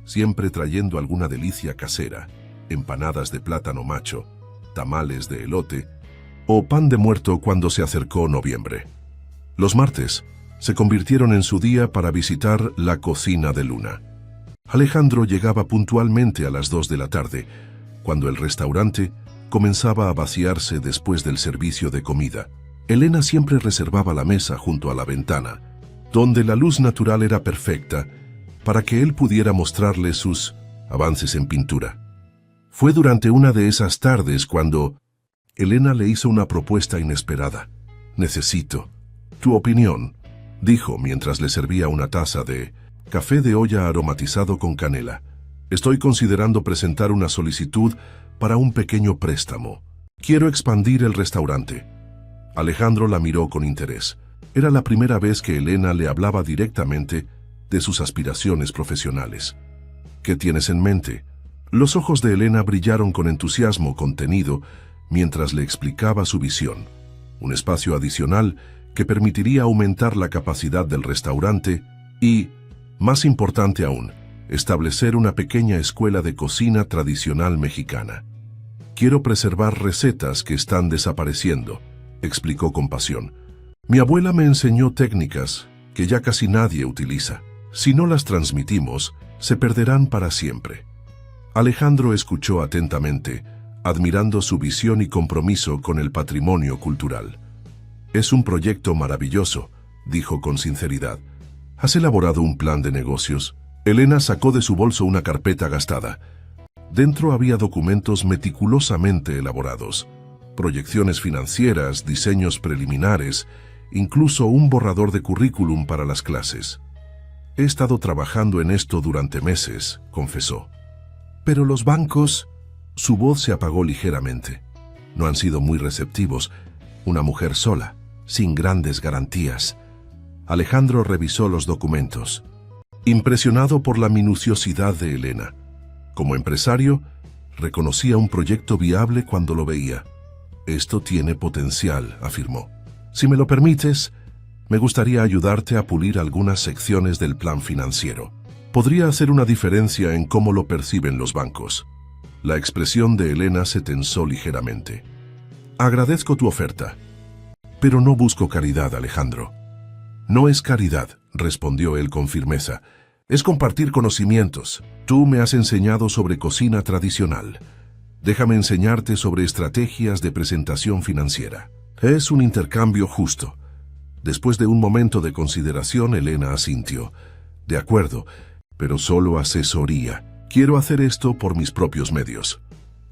siempre trayendo alguna delicia casera: empanadas de plátano macho, tamales de elote o pan de muerto cuando se acercó noviembre. Los martes se convirtieron en su día para visitar la cocina de Luna. Alejandro llegaba puntualmente a las 2 de la tarde, cuando el restaurante comenzaba a vaciarse después del servicio de comida. Elena siempre reservaba la mesa junto a la ventana, donde la luz natural era perfecta, para que él pudiera mostrarle sus avances en pintura. Fue durante una de esas tardes cuando Elena le hizo una propuesta inesperada. «Necesito tu opinión», dijo mientras le servía una taza de café de olla aromatizado con canela. «Estoy considerando presentar una solicitud para un pequeño préstamo. Quiero expandir el restaurante». Alejandro la miró con interés. Era la primera vez que Elena le hablaba directamente de sus aspiraciones profesionales. «¿Qué tienes en mente?». Los ojos de Elena brillaron con entusiasmo contenido mientras le explicaba su visión: un espacio adicional que permitiría aumentar la capacidad del restaurante y, más importante aún, establecer una pequeña escuela de cocina tradicional mexicana. Quiero preservar recetas que están desapareciendo, explicó con pasión. Mi abuela me enseñó técnicas que ya casi nadie utiliza. Si no las transmitimos, se perderán para siempre. Alejandro escuchó atentamente, admirando su visión y compromiso con el patrimonio cultural. Es un proyecto maravilloso, dijo con sinceridad. ¿Has elaborado un plan de negocios? Elena sacó de su bolso una carpeta gastada. Dentro había documentos meticulosamente elaborados, proyecciones financieras, diseños preliminares, incluso un borrador de currículum para las clases. He estado trabajando en esto durante meses, confesó. Pero los bancos... Su voz se apagó ligeramente. No han sido muy receptivos. Una mujer sola, sin grandes garantías. Alejandro revisó los documentos, impresionado por la minuciosidad de Elena. Como empresario, reconocía un proyecto viable cuando lo veía. Esto tiene potencial, afirmó. Si me lo permites, me gustaría ayudarte a pulir algunas secciones del plan financiero. Podría hacer una diferencia en cómo lo perciben los bancos. La expresión de Elena se tensó ligeramente. Agradezco tu oferta, pero no busco caridad, Alejandro. No es caridad, respondió él con firmeza. Es compartir conocimientos. Tú me has enseñado sobre cocina tradicional. Déjame enseñarte sobre estrategias de presentación financiera. Es un intercambio justo. Después de un momento de consideración, Elena asintió. De acuerdo, pero solo asesoría. Quiero hacer esto por mis propios medios.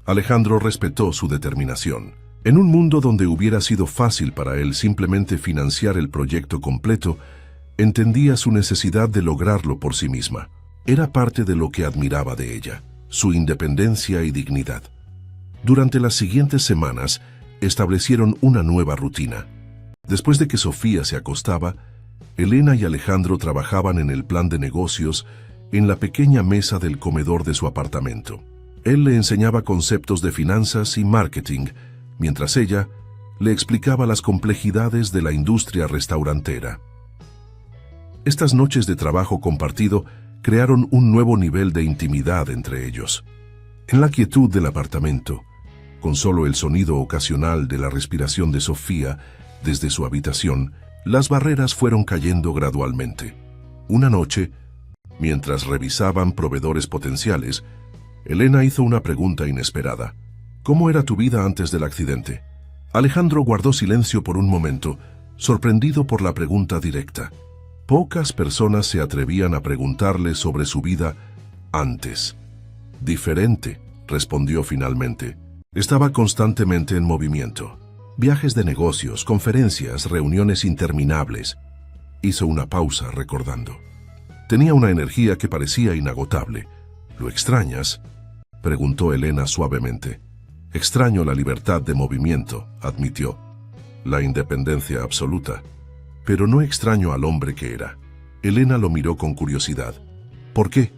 Alejandro respetó su determinación. En un mundo donde hubiera sido fácil para él simplemente financiar el proyecto completo, entendía su necesidad de lograrlo por sí misma. Era parte de lo que admiraba de ella, su independencia y dignidad. Durante las siguientes semanas, establecieron una nueva rutina. Después de que Sofía se acostaba, Elena y Alejandro trabajaban en el plan de negocios en la pequeña mesa del comedor de su apartamento. Él le enseñaba conceptos de finanzas y marketing, mientras ella le explicaba las complejidades de la industria restaurantera. Estas noches de trabajo compartido crearon un nuevo nivel de intimidad entre ellos. En la quietud del apartamento, con solo el sonido ocasional de la respiración de Sofía desde su habitación, las barreras fueron cayendo gradualmente. Una noche, mientras revisaban proveedores potenciales, Elena hizo una pregunta inesperada. ¿Cómo era tu vida antes del accidente? Alejandro guardó silencio por un momento, sorprendido por la pregunta directa. Pocas personas se atrevían a preguntarle sobre su vida antes. Diferente, respondió finalmente. Estaba constantemente en movimiento. Viajes de negocios, conferencias, reuniones interminables. Hizo una pausa recordando. Tenía una energía que parecía inagotable. ¿Lo extrañas?, preguntó Elena suavemente. Extraño la libertad de movimiento, admitió. La independencia absoluta. Pero no extraño al hombre que era. Elena lo miró con curiosidad. ¿Por qué?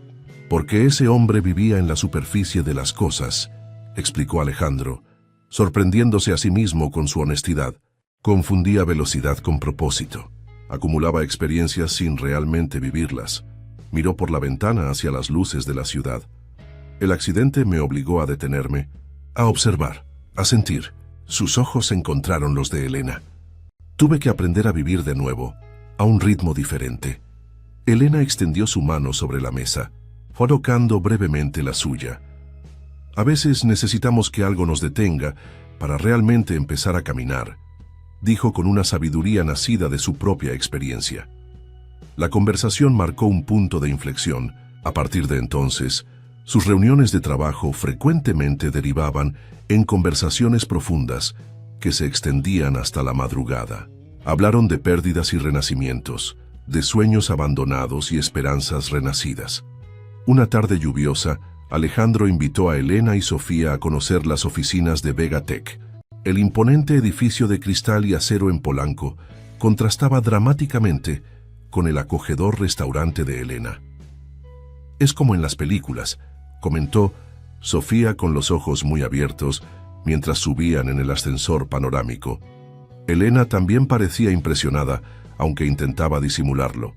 Porque ese hombre vivía en la superficie de las cosas, explicó Alejandro, sorprendiéndose a sí mismo con su honestidad. Confundía velocidad con propósito. Acumulaba experiencias sin realmente vivirlas. Miró por la ventana hacia las luces de la ciudad. El accidente me obligó a detenerme, a observar, a sentir. Sus ojos encontraron los de Elena. Tuve que aprender a vivir de nuevo, a un ritmo diferente. Elena extendió su mano sobre la mesa, colocando brevemente la suya. A veces necesitamos que algo nos detenga para realmente empezar a caminar, dijo con una sabiduría nacida de su propia experiencia. La conversación marcó un punto de inflexión. A partir de entonces, sus reuniones de trabajo frecuentemente derivaban en conversaciones profundas que se extendían hasta la madrugada. Hablaron de pérdidas y renacimientos, de sueños abandonados y esperanzas renacidas. Una tarde lluviosa, Alejandro invitó a Elena y Sofía a conocer las oficinas de Vegatech. El imponente edificio de cristal y acero en Polanco contrastaba dramáticamente con el acogedor restaurante de Elena. Es como en las películas, comentó Sofía con los ojos muy abiertos mientras subían en el ascensor panorámico. Elena también parecía impresionada, aunque intentaba disimularlo.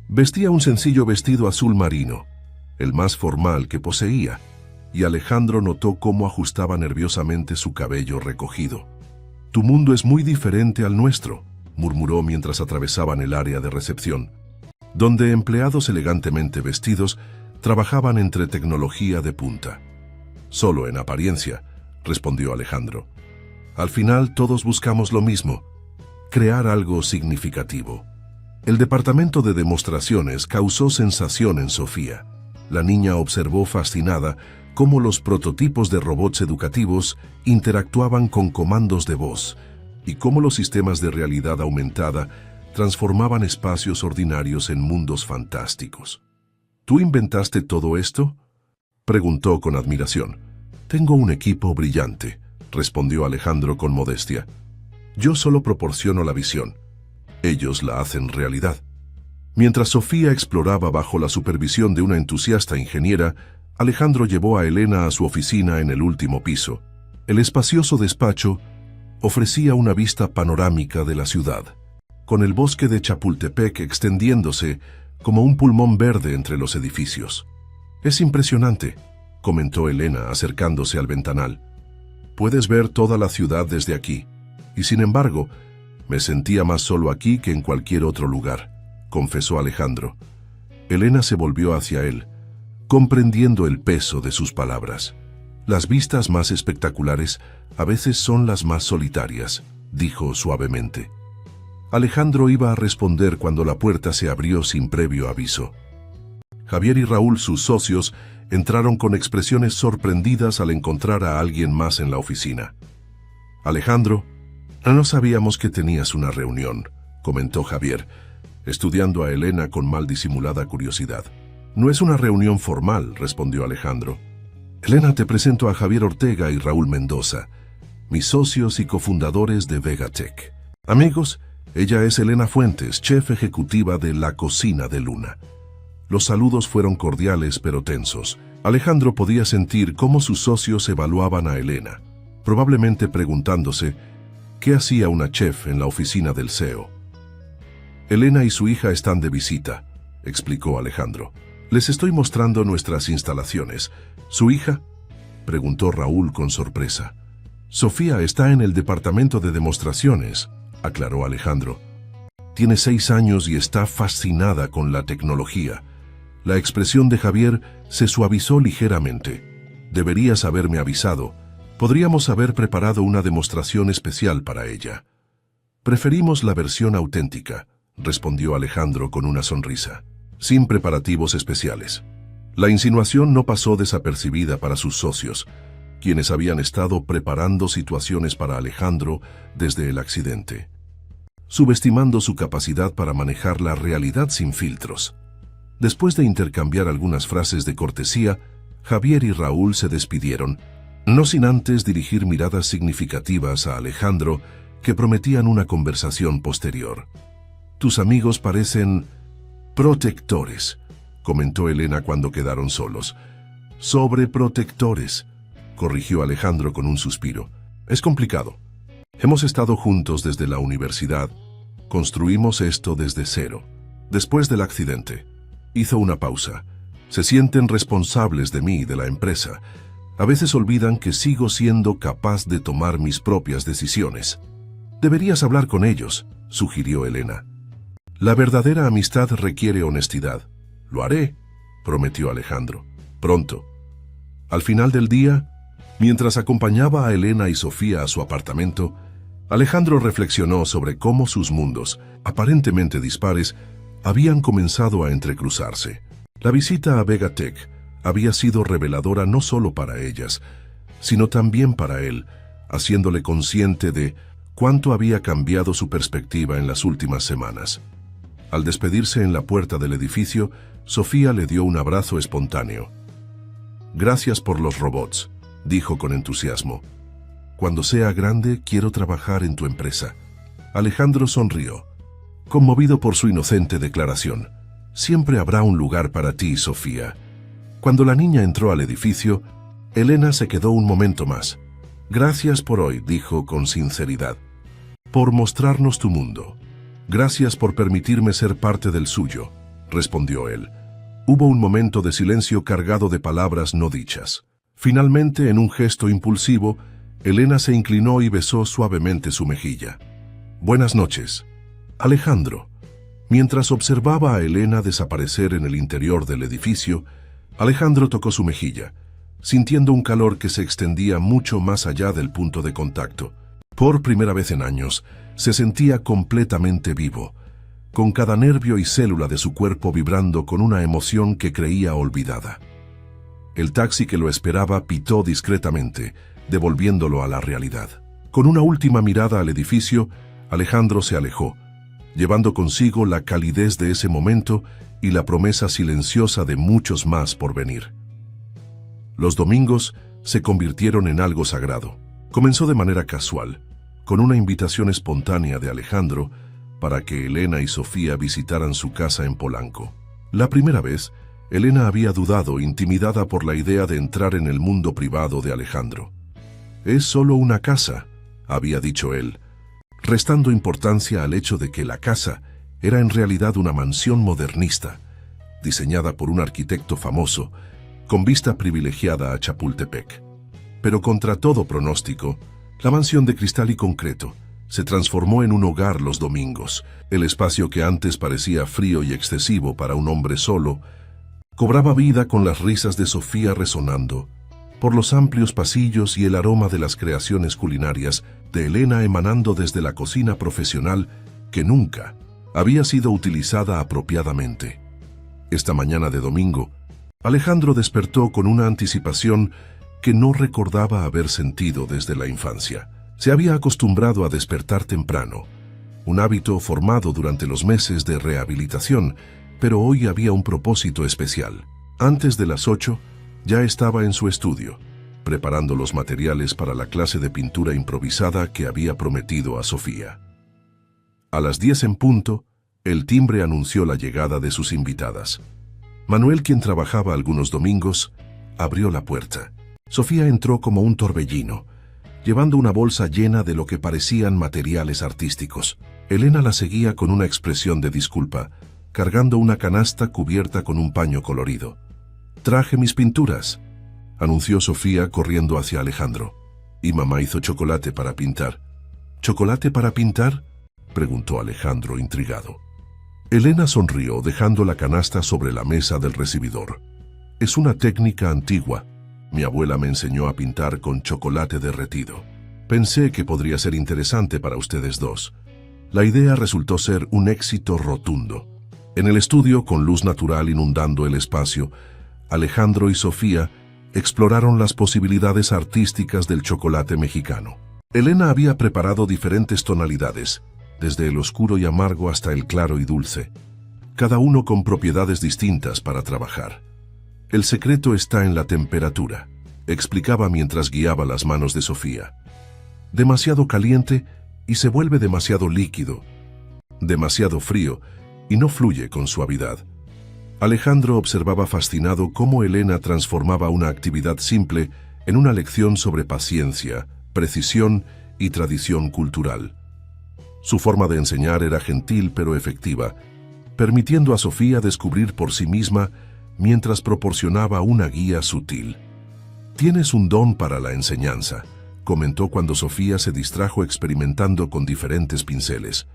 Vestía un sencillo vestido azul marino, el más formal que poseía, y Alejandro notó cómo ajustaba nerviosamente su cabello recogido. «Tu mundo es muy diferente al nuestro», murmuró mientras atravesaban el área de recepción, donde empleados elegantemente vestidos trabajaban entre tecnología de punta. «Solo en apariencia», respondió Alejandro. «Al final todos buscamos lo mismo, crear algo significativo». El departamento de demostraciones causó sensación en Sofía. La niña observó fascinada cómo los prototipos de robots educativos interactuaban con comandos de voz y cómo los sistemas de realidad aumentada transformaban espacios ordinarios en mundos fantásticos. «¿Tú inventaste todo esto?», preguntó con admiración. «Tengo un equipo brillante», respondió Alejandro con modestia. «Yo solo proporciono la visión. Ellos la hacen realidad». Mientras Sofía exploraba bajo la supervisión de una entusiasta ingeniera, Alejandro llevó a Elena a su oficina en el último piso. El espacioso despacho ofrecía una vista panorámica de la ciudad, con el bosque de Chapultepec extendiéndose como un pulmón verde entre los edificios. «Es impresionante», comentó Elena acercándose al ventanal. «Puedes ver toda la ciudad desde aquí, y sin embargo, me sentía más solo aquí que en cualquier otro lugar», confesó Alejandro. Elena se volvió hacia él, comprendiendo el peso de sus palabras. «Las vistas más espectaculares a veces son las más solitarias», dijo suavemente. Alejandro iba a responder cuando la puerta se abrió sin previo aviso. Javier y Raúl, sus socios, entraron con expresiones sorprendidas al encontrar a alguien más en la oficina. «Alejandro, no sabíamos que tenías una reunión», comentó Javier, estudiando a Elena con mal disimulada curiosidad. «No es una reunión formal», respondió Alejandro. «Elena, te presento a Javier Ortega y Raúl Mendoza, mis socios y cofundadores de Vegatech. Amigos, ella es Elena Fuentes, chef ejecutiva de La Cocina de Luna». Los saludos fueron cordiales pero tensos. Alejandro podía sentir cómo sus socios evaluaban a Elena, probablemente preguntándose qué hacía una chef en la oficina del CEO. «Elena y su hija están de visita», explicó Alejandro. «Les estoy mostrando nuestras instalaciones». «¿Su hija?», preguntó Raúl con sorpresa. «Sofía está en el departamento de demostraciones», aclaró Alejandro. «Tiene 6 años y está fascinada con la tecnología». La expresión de Javier se suavizó ligeramente. «Deberías haberme avisado. Podríamos haber preparado una demostración especial para ella». «Preferimos la versión auténtica», respondió Alejandro con una sonrisa, «sin preparativos especiales». La insinuación no pasó desapercibida para sus socios, quienes habían estado preparando situaciones para Alejandro desde el accidente, subestimando su capacidad para manejar la realidad sin filtros. Después de intercambiar algunas frases de cortesía, Javier y Raúl se despidieron, no sin antes dirigir miradas significativas a Alejandro que prometían una conversación posterior. «Tus amigos parecen protectores», comentó Elena cuando quedaron solos. «Sobreprotectores», corrigió Alejandro con un suspiro. «Es complicado. Hemos estado juntos desde la universidad. Construimos esto desde cero. Después del accidente». Hizo una pausa. «Se sienten responsables de mí y de la empresa. A veces olvidan que sigo siendo capaz de tomar mis propias decisiones». «Deberías hablar con ellos», sugirió Elena. «La verdadera amistad requiere honestidad». «Lo haré», prometió Alejandro. «Pronto». Al final del día, mientras acompañaba a Elena y Sofía a su apartamento, Alejandro reflexionó sobre cómo sus mundos, aparentemente dispares, habían comenzado a entrecruzarse. La visita a Vegatech había sido reveladora no solo para ellas, sino también para él, haciéndole consciente de cuánto había cambiado su perspectiva en las últimas semanas. Al despedirse en la puerta del edificio, Sofía le dio un abrazo espontáneo. «Gracias por los robots», dijo con entusiasmo. «Cuando sea grande, quiero trabajar en tu empresa». Alejandro sonrió, conmovido por su inocente declaración. «Siempre habrá un lugar para ti, Sofía». Cuando la niña entró al edificio, Elena se quedó un momento más. «Gracias por hoy», dijo con sinceridad. «Por mostrarnos tu mundo. Gracias por permitirme ser parte del suyo», respondió él. Hubo un momento de silencio cargado de palabras no dichas. Finalmente, en un gesto impulsivo, Elena se inclinó y besó suavemente su mejilla. «Buenas noches, Alejandro». Mientras observaba a Elena desaparecer en el interior del edificio, Alejandro tocó su mejilla, sintiendo un calor que se extendía mucho más allá del punto de contacto. Por primera vez en años, se sentía completamente vivo, con cada nervio y célula de su cuerpo vibrando con una emoción que creía olvidada. El taxi que lo esperaba pitó discretamente, devolviéndolo a la realidad. Con una última mirada al edificio, Alejandro se alejó, llevando consigo la calidez de ese momento y la promesa silenciosa de muchos más por venir. Los domingos se convirtieron en algo sagrado. Comenzó de manera casual, con una invitación espontánea de Alejandro para que Elena y Sofía visitaran su casa en Polanco. La primera vez, Elena había dudado, intimidada por la idea de entrar en el mundo privado de Alejandro. «Es solo una casa», había dicho él, restando importancia al hecho de que la casa era en realidad una mansión modernista, diseñada por un arquitecto famoso, con vista privilegiada a Chapultepec. Pero contra todo pronóstico, la mansión de cristal y concreto se transformó en un hogar los domingos. El espacio que antes parecía frío y excesivo para un hombre solo, cobraba vida con las risas de Sofía resonando por los amplios pasillos y el aroma de las creaciones culinarias de Elena emanando desde la cocina profesional que nunca había sido utilizada apropiadamente. Esta mañana de domingo, Alejandro despertó con una anticipación que no recordaba haber sentido desde la infancia. Se había acostumbrado a despertar temprano, un hábito formado durante los meses de rehabilitación, pero hoy había un propósito especial. Antes de las 8, ya estaba en su estudio, preparando los materiales para la clase de pintura improvisada que había prometido a Sofía. A las 10 en punto, el timbre anunció la llegada de sus invitadas. Manuel, quien trabajaba algunos domingos, abrió la puerta. Sofía entró como un torbellino, llevando una bolsa llena de lo que parecían materiales artísticos. Elena la seguía con una expresión de disculpa, cargando una canasta cubierta con un paño colorido. «Traje mis pinturas», anunció Sofía corriendo hacia Alejandro. «Y mamá hizo chocolate para pintar». «¿Chocolate para pintar?», preguntó Alejandro intrigado. Elena sonrió, dejando la canasta sobre la mesa del recibidor. «Es una técnica antigua. Mi abuela me enseñó a pintar con chocolate derretido. Pensé que podría ser interesante para ustedes dos». La idea resultó ser un éxito rotundo. En el estudio, con luz natural inundando el espacio, Alejandro y Sofía exploraron las posibilidades artísticas del chocolate mexicano. Elena había preparado diferentes tonalidades, desde el oscuro y amargo hasta el claro y dulce, cada uno con propiedades distintas para trabajar. «El secreto está en la temperatura», explicaba mientras guiaba las manos de Sofía. «Demasiado caliente y se vuelve demasiado líquido, demasiado frío y no fluye con suavidad». Alejandro observaba fascinado cómo Elena transformaba una actividad simple en una lección sobre paciencia, precisión y tradición cultural. Su forma de enseñar era gentil pero efectiva, permitiendo a Sofía descubrir por sí misma mientras proporcionaba una guía sutil. «Tienes un don para la enseñanza», comentó cuando Sofía se distrajo experimentando con diferentes pinceles.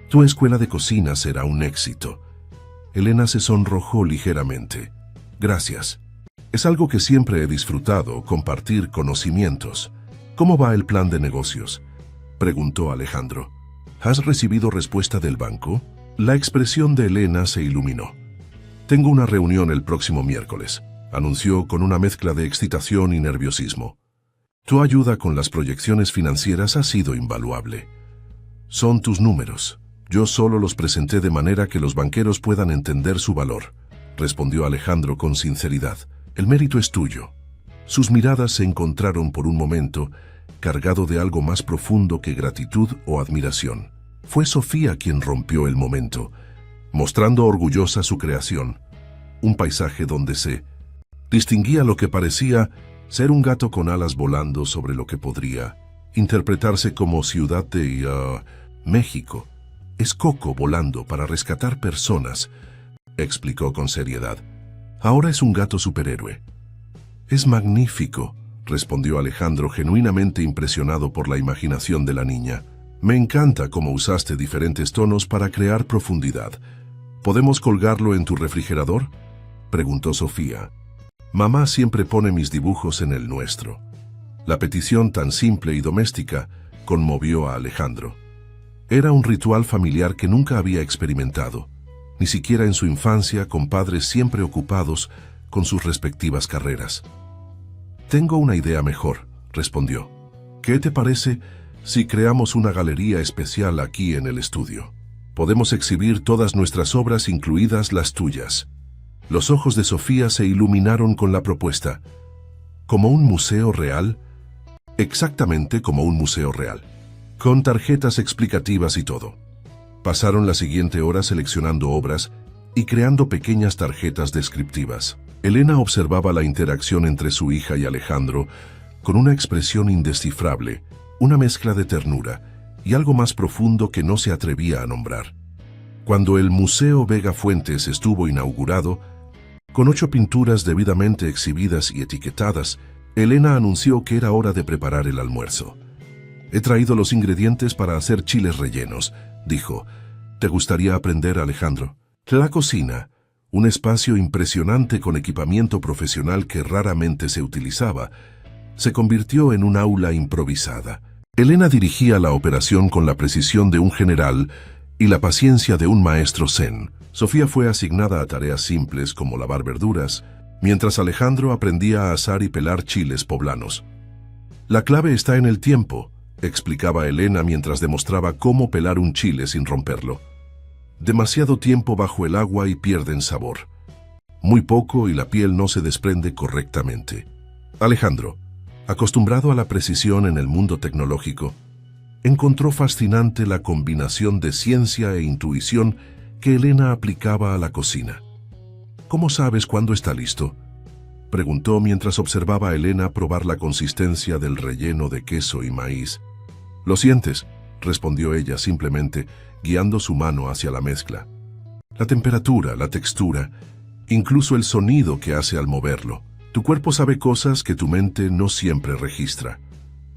«Tu escuela de cocina será un éxito». Elena se sonrojó ligeramente. «Gracias. Es algo que siempre he disfrutado, compartir conocimientos». «¿Cómo va el plan de negocios?», preguntó Alejandro. «¿Has recibido respuesta del banco?». La expresión de Elena se iluminó. «Tengo una reunión el próximo miércoles», anunció con una mezcla de excitación y nerviosismo. «Tu ayuda con las proyecciones financieras ha sido invaluable. Son tus números. Yo solo los presenté de manera que los banqueros puedan entender su valor», respondió Alejandro con sinceridad. «El mérito es tuyo». Sus miradas se encontraron por un momento, cargado de algo más profundo que gratitud o admiración. Fue Sofía quien rompió el momento, mostrando orgullosa su creación, un paisaje donde se distinguía lo que parecía ser un gato con alas volando sobre lo que podría interpretarse como Ciudad de México. «Es Coco volando para rescatar personas», explicó con seriedad. «Ahora es un gato superhéroe». Es magnífico, respondió Alejandro, genuinamente impresionado por la imaginación de la niña. Me encanta cómo usaste diferentes tonos para crear profundidad. ¿Podemos colgarlo en tu refrigerador?, preguntó Sofía. Mamá siempre pone mis dibujos en el nuestro. La petición tan simple y doméstica conmovió a Alejandro. Era un ritual familiar que nunca había experimentado, ni siquiera en su infancia, con padres siempre ocupados con sus respectivas carreras. Tengo una idea mejor, respondió. ¿Qué te parece si creamos una galería especial aquí en el estudio? Podemos exhibir todas nuestras obras, incluidas las tuyas. Los ojos de Sofía se iluminaron con la propuesta. ¿Como un museo real? Exactamente como un museo real, con tarjetas explicativas y todo. Pasaron la siguiente hora seleccionando obras y creando pequeñas tarjetas descriptivas. Elena observaba la interacción entre su hija y Alejandro con una expresión indescifrable, una mezcla de ternura y algo más profundo que no se atrevía a nombrar. Cuando el Museo Vega Fuentes estuvo inaugurado, con 8 pinturas debidamente exhibidas y etiquetadas, Elena anunció que era hora de preparar el almuerzo. He traído los ingredientes para hacer chiles rellenos, dijo. ¿Te gustaría aprender, Alejandro? La cocina, un espacio impresionante con equipamiento profesional que raramente se utilizaba, se convirtió en un aula improvisada. Elena dirigía la operación con la precisión de un general y la paciencia de un maestro zen. Sofía fue asignada a tareas simples como lavar verduras, mientras Alejandro aprendía a asar y pelar chiles poblanos. La clave está en el tiempo, explicaba Elena mientras demostraba cómo pelar un chile sin romperlo. Demasiado tiempo bajo el agua y pierden sabor. Muy poco y la piel no se desprende correctamente. Alejandro, acostumbrado a la precisión en el mundo tecnológico, encontró fascinante la combinación de ciencia e intuición que Elena aplicaba a la cocina. ¿Cómo sabes cuándo está listo?, preguntó mientras observaba a Elena probar la consistencia del relleno de queso y maíz. «¿Lo sientes?», respondió ella simplemente, guiando su mano hacia la mezcla. La temperatura, la textura, incluso el sonido que hace al moverlo. Tu cuerpo sabe cosas que tu mente no siempre registra.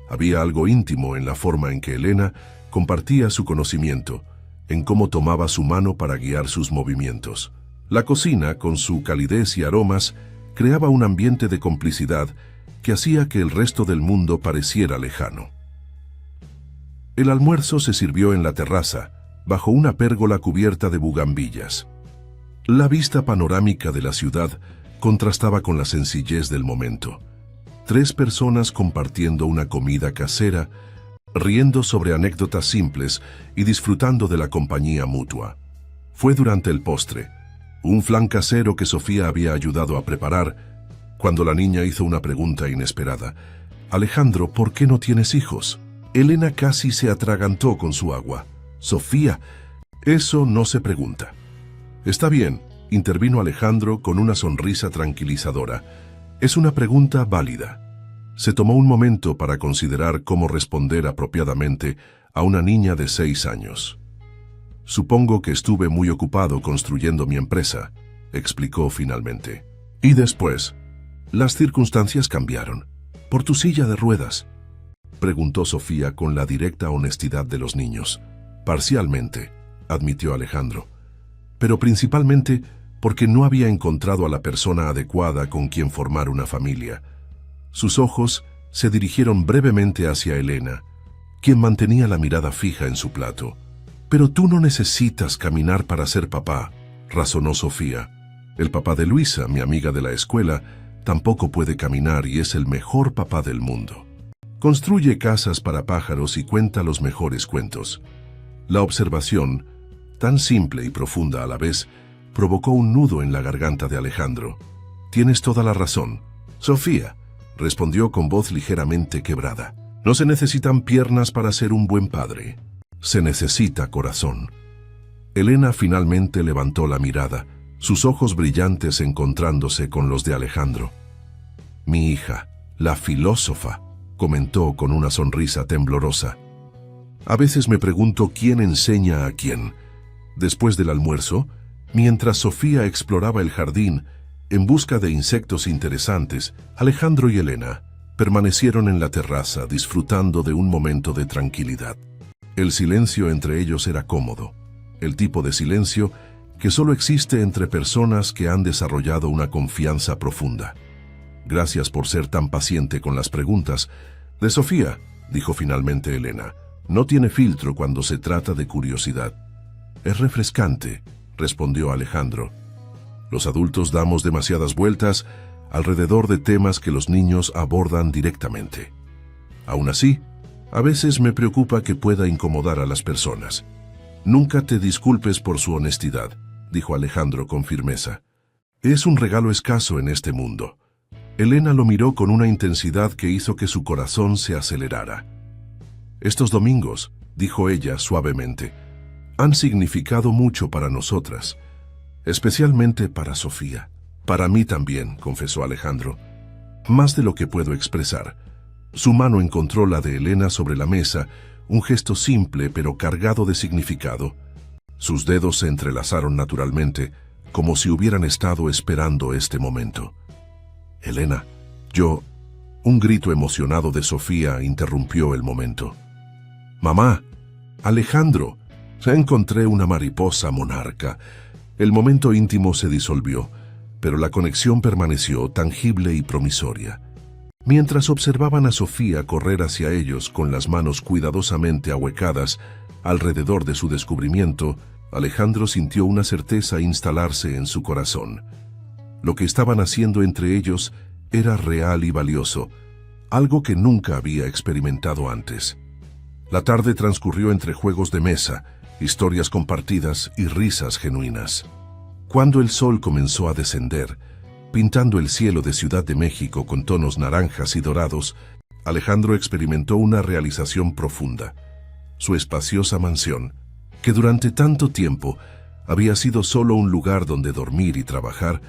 Había algo íntimo en la forma en que Elena compartía su conocimiento, en cómo tomaba su mano para guiar sus movimientos. La cocina, con su calidez y aromas, creaba un ambiente de complicidad que hacía que el resto del mundo pareciera lejano. El almuerzo se sirvió en la terraza, bajo una pérgola cubierta de bugambillas. La vista panorámica de la ciudad contrastaba con la sencillez del momento. 3 personas compartiendo una comida casera, riendo sobre anécdotas simples y disfrutando de la compañía mutua. Fue durante el postre, un flan casero que Sofía había ayudado a preparar, cuando la niña hizo una pregunta inesperada. «Alejandro, ¿por qué no tienes hijos?». Elena casi se atragantó con su agua. «Sofía, eso no se pregunta». «Está bien», intervino Alejandro con una sonrisa tranquilizadora. «Es una pregunta válida». Se tomó un momento para considerar cómo responder apropiadamente a una niña de 6 años. «Supongo que estuve muy ocupado construyendo mi empresa», explicó finalmente. «Y después, las circunstancias cambiaron. ¿Por tu silla de ruedas?», preguntó Sofía con la directa honestidad de los niños. «Parcialmente», admitió Alejandro, «pero principalmente porque no había encontrado a la persona adecuada con quien formar una familia». Sus ojos se dirigieron brevemente hacia Elena, quien mantenía la mirada fija en su plato. «Pero tú no necesitas caminar para ser papá», razonó Sofía. «El papá de Luisa, mi amiga de la escuela, tampoco puede caminar y es el mejor papá del mundo. Construye casas para pájaros y cuenta los mejores cuentos». La observación, tan simple y profunda a la vez, provocó un nudo en la garganta de Alejandro. «Tienes toda la razón, Sofía», respondió con voz ligeramente quebrada. «No se necesitan piernas para ser un buen padre. Se necesita corazón». Elena finalmente levantó la mirada, sus ojos brillantes encontrándose con los de Alejandro. «Mi hija, la filósofa», comentó con una sonrisa temblorosa. «A veces me pregunto quién enseña a quién». Después del almuerzo, mientras Sofía exploraba el jardín, En busca de insectos interesantes, Alejandro y Elena permanecieron en la terraza disfrutando de un momento de tranquilidad. El silencio entre ellos era cómodo, el tipo de silencio que solo existe entre personas que han desarrollado una confianza profunda. Gracias por ser tan paciente con las preguntas. De Sofía, dijo finalmente Elena, no tiene filtro cuando se trata de curiosidad. Es refrescante, respondió Alejandro. Los adultos damos demasiadas vueltas alrededor de temas que los niños abordan directamente. Aún así, a veces me preocupa que pueda incomodar a las personas. Nunca te disculpes por su honestidad, dijo Alejandro con firmeza. Es un regalo escaso en este mundo. Elena lo miró con una intensidad que hizo que su corazón se acelerara. Estos domingos, dijo ella suavemente, han significado mucho para nosotras, especialmente para Sofía. Para mí también, confesó Alejandro. Más de lo que puedo expresar. Su mano encontró la de Elena sobre la mesa, un gesto simple pero cargado de significado. Sus dedos se entrelazaron naturalmente, como si hubieran estado esperando este momento. Elena, Un grito emocionado de Sofía interrumpió el momento. «Mamá, Alejandro, encontré una mariposa monarca». El momento íntimo se disolvió, pero la conexión permaneció tangible y promisoria. Mientras observaban a Sofía correr hacia ellos con las manos cuidadosamente ahuecadas alrededor de su descubrimiento, Alejandro sintió una certeza instalarse en su corazón. Lo que estaban haciendo entre ellos era real y valioso, algo que nunca había experimentado antes. La tarde transcurrió entre juegos de mesa, historias compartidas y risas genuinas. Cuando el sol comenzó a descender, pintando el cielo de Ciudad de México con tonos naranjas y dorados, Alejandro experimentó una realización profunda. Su espaciosa mansión, que durante tanto tiempo había sido solo un lugar donde dormir y trabajar,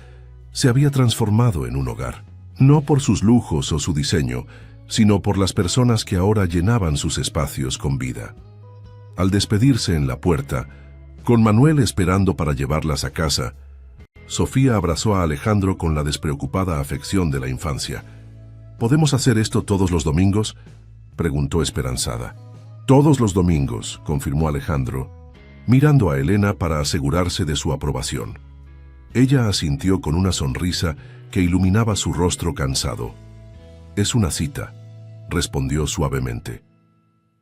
se había transformado en un hogar. No por sus lujos o su diseño, sino por las personas que ahora llenaban sus espacios con vida. Al despedirse en la puerta, con Manuel esperando para llevarlas a casa, Sofía abrazó a Alejandro con la despreocupada afección de la infancia. «¿Podemos hacer esto todos los domingos?», preguntó esperanzada. «Todos los domingos», confirmó Alejandro, mirando a Elena para asegurarse de su aprobación. Ella asintió con una sonrisa que iluminaba su rostro cansado. «Es una cita», respondió suavemente.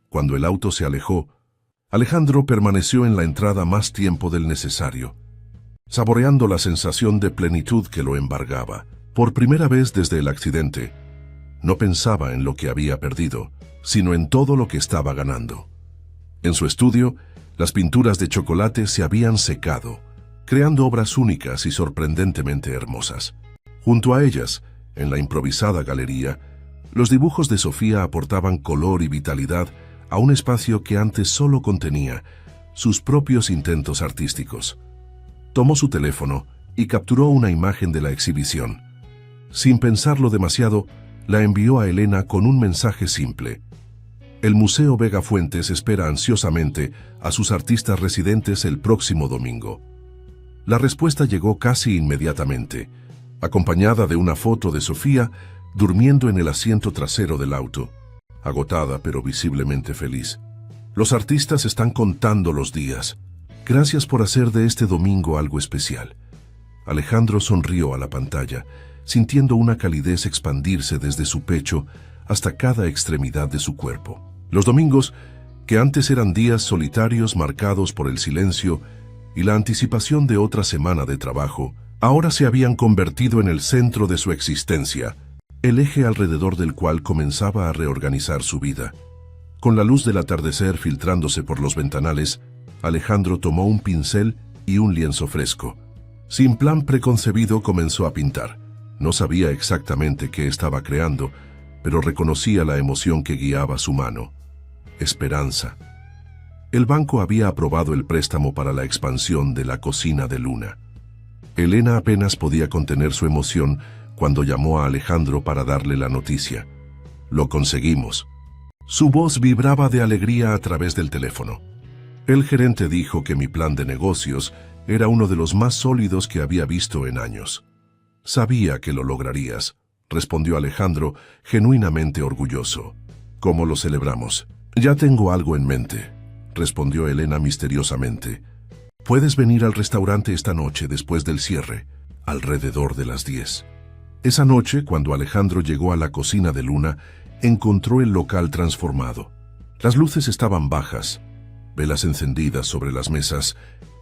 Cuando el auto se alejó, Alejandro permaneció en la entrada más tiempo del necesario, saboreando la sensación de plenitud que lo embargaba. Por primera vez desde el accidente, no pensaba en lo que había perdido, sino en todo lo que estaba ganando. En su estudio, las pinturas de chocolate se habían secado, creando obras únicas y sorprendentemente hermosas. Junto a ellas, en la improvisada galería, los dibujos de Sofía aportaban color y vitalidad a un espacio que antes solo contenía sus propios intentos artísticos. Tomó su teléfono y capturó una imagen de la exhibición. Sin pensarlo demasiado, la envió a Elena con un mensaje simple. El Museo Vega Fuentes espera ansiosamente a sus artistas residentes el próximo domingo. La respuesta llegó casi inmediatamente, acompañada de una foto de Sofía durmiendo en el asiento trasero del auto, agotada pero visiblemente feliz. «Los artistas están contando los días. Gracias por hacer de este domingo algo especial». Alejandro sonrió a la pantalla, sintiendo una calidez expandirse desde su pecho hasta cada extremidad de su cuerpo. Los domingos, que antes eran días solitarios marcados por el silencio y la anticipación de otra semana de trabajo, ahora se habían convertido en el centro de su existencia, el eje alrededor del cual comenzaba a reorganizar su vida. Con la luz del atardecer filtrándose por los ventanales, Alejandro tomó un pincel y un lienzo fresco. Sin plan preconcebido comenzó a pintar. No sabía exactamente qué estaba creando, pero reconocía la emoción que guiaba su mano. Esperanza. El banco había aprobado el préstamo para la expansión de la cocina de Luna. Elena apenas podía contener su emoción cuando llamó a Alejandro para darle la noticia. «Lo conseguimos». Su voz vibraba de alegría a través del teléfono. El gerente dijo que mi plan de negocios era uno de los más sólidos que había visto en años. Sabía que lo lograrías, respondió Alejandro, genuinamente orgulloso. ¿Cómo lo celebramos? Ya tengo algo en mente, respondió Elena misteriosamente. Puedes venir al restaurante esta noche después del cierre, alrededor de las 10. Esa noche, cuando Alejandro llegó a la cocina de Luna, encontró el local transformado. Las luces estaban bajas, velas encendidas sobre las mesas,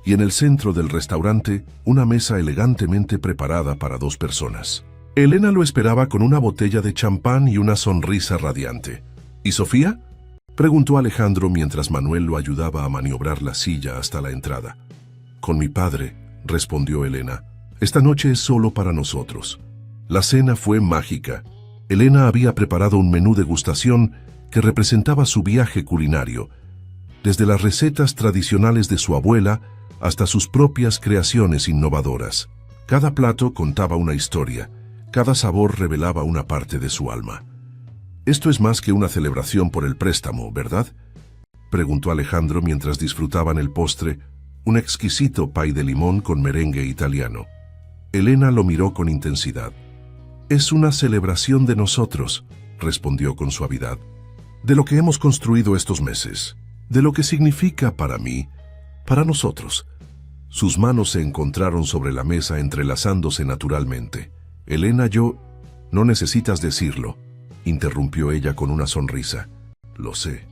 y en el centro del restaurante, una mesa elegantemente preparada para 2 personas. Elena lo esperaba con una botella de champán y una sonrisa radiante. ¿Y Sofía?, preguntó Alejandro mientras Manuel lo ayudaba a maniobrar la silla hasta la entrada. Con mi padre, respondió Elena. Esta noche es solo para nosotros. La cena fue mágica. Elena había preparado un menú degustación que representaba su viaje culinario, desde las recetas tradicionales de su abuela hasta sus propias creaciones innovadoras. Cada plato contaba una historia, cada sabor revelaba una parte de su alma. «Esto es más que una celebración por el préstamo, ¿verdad?», preguntó Alejandro mientras disfrutaban el postre, un exquisito pay de limón con merengue italiano. Elena lo miró con intensidad. «Es una celebración de nosotros», respondió con suavidad, «de lo que hemos construido estos meses, de lo que significa para mí, para nosotros». Sus manos se encontraron sobre la mesa entrelazándose naturalmente. «Elena, no necesitas decirlo», interrumpió ella con una sonrisa. «Lo sé,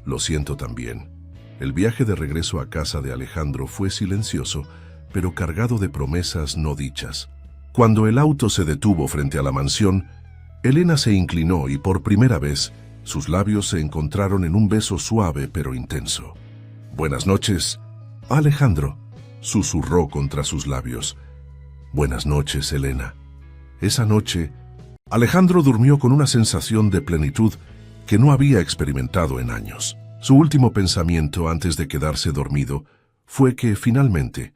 lo siento también». El viaje de regreso a casa de Alejandro fue silencioso, pero cargado de promesas no dichas. Cuando el auto se detuvo frente a la mansión, Elena se inclinó y por primera vez sus labios se encontraron en un beso suave pero intenso. «Buenas noches, Alejandro», susurró contra sus labios. «Buenas noches, Elena». Esa noche, Alejandro durmió con una sensación de plenitud que no había experimentado en años. Su último pensamiento antes de quedarse dormido fue que, finalmente,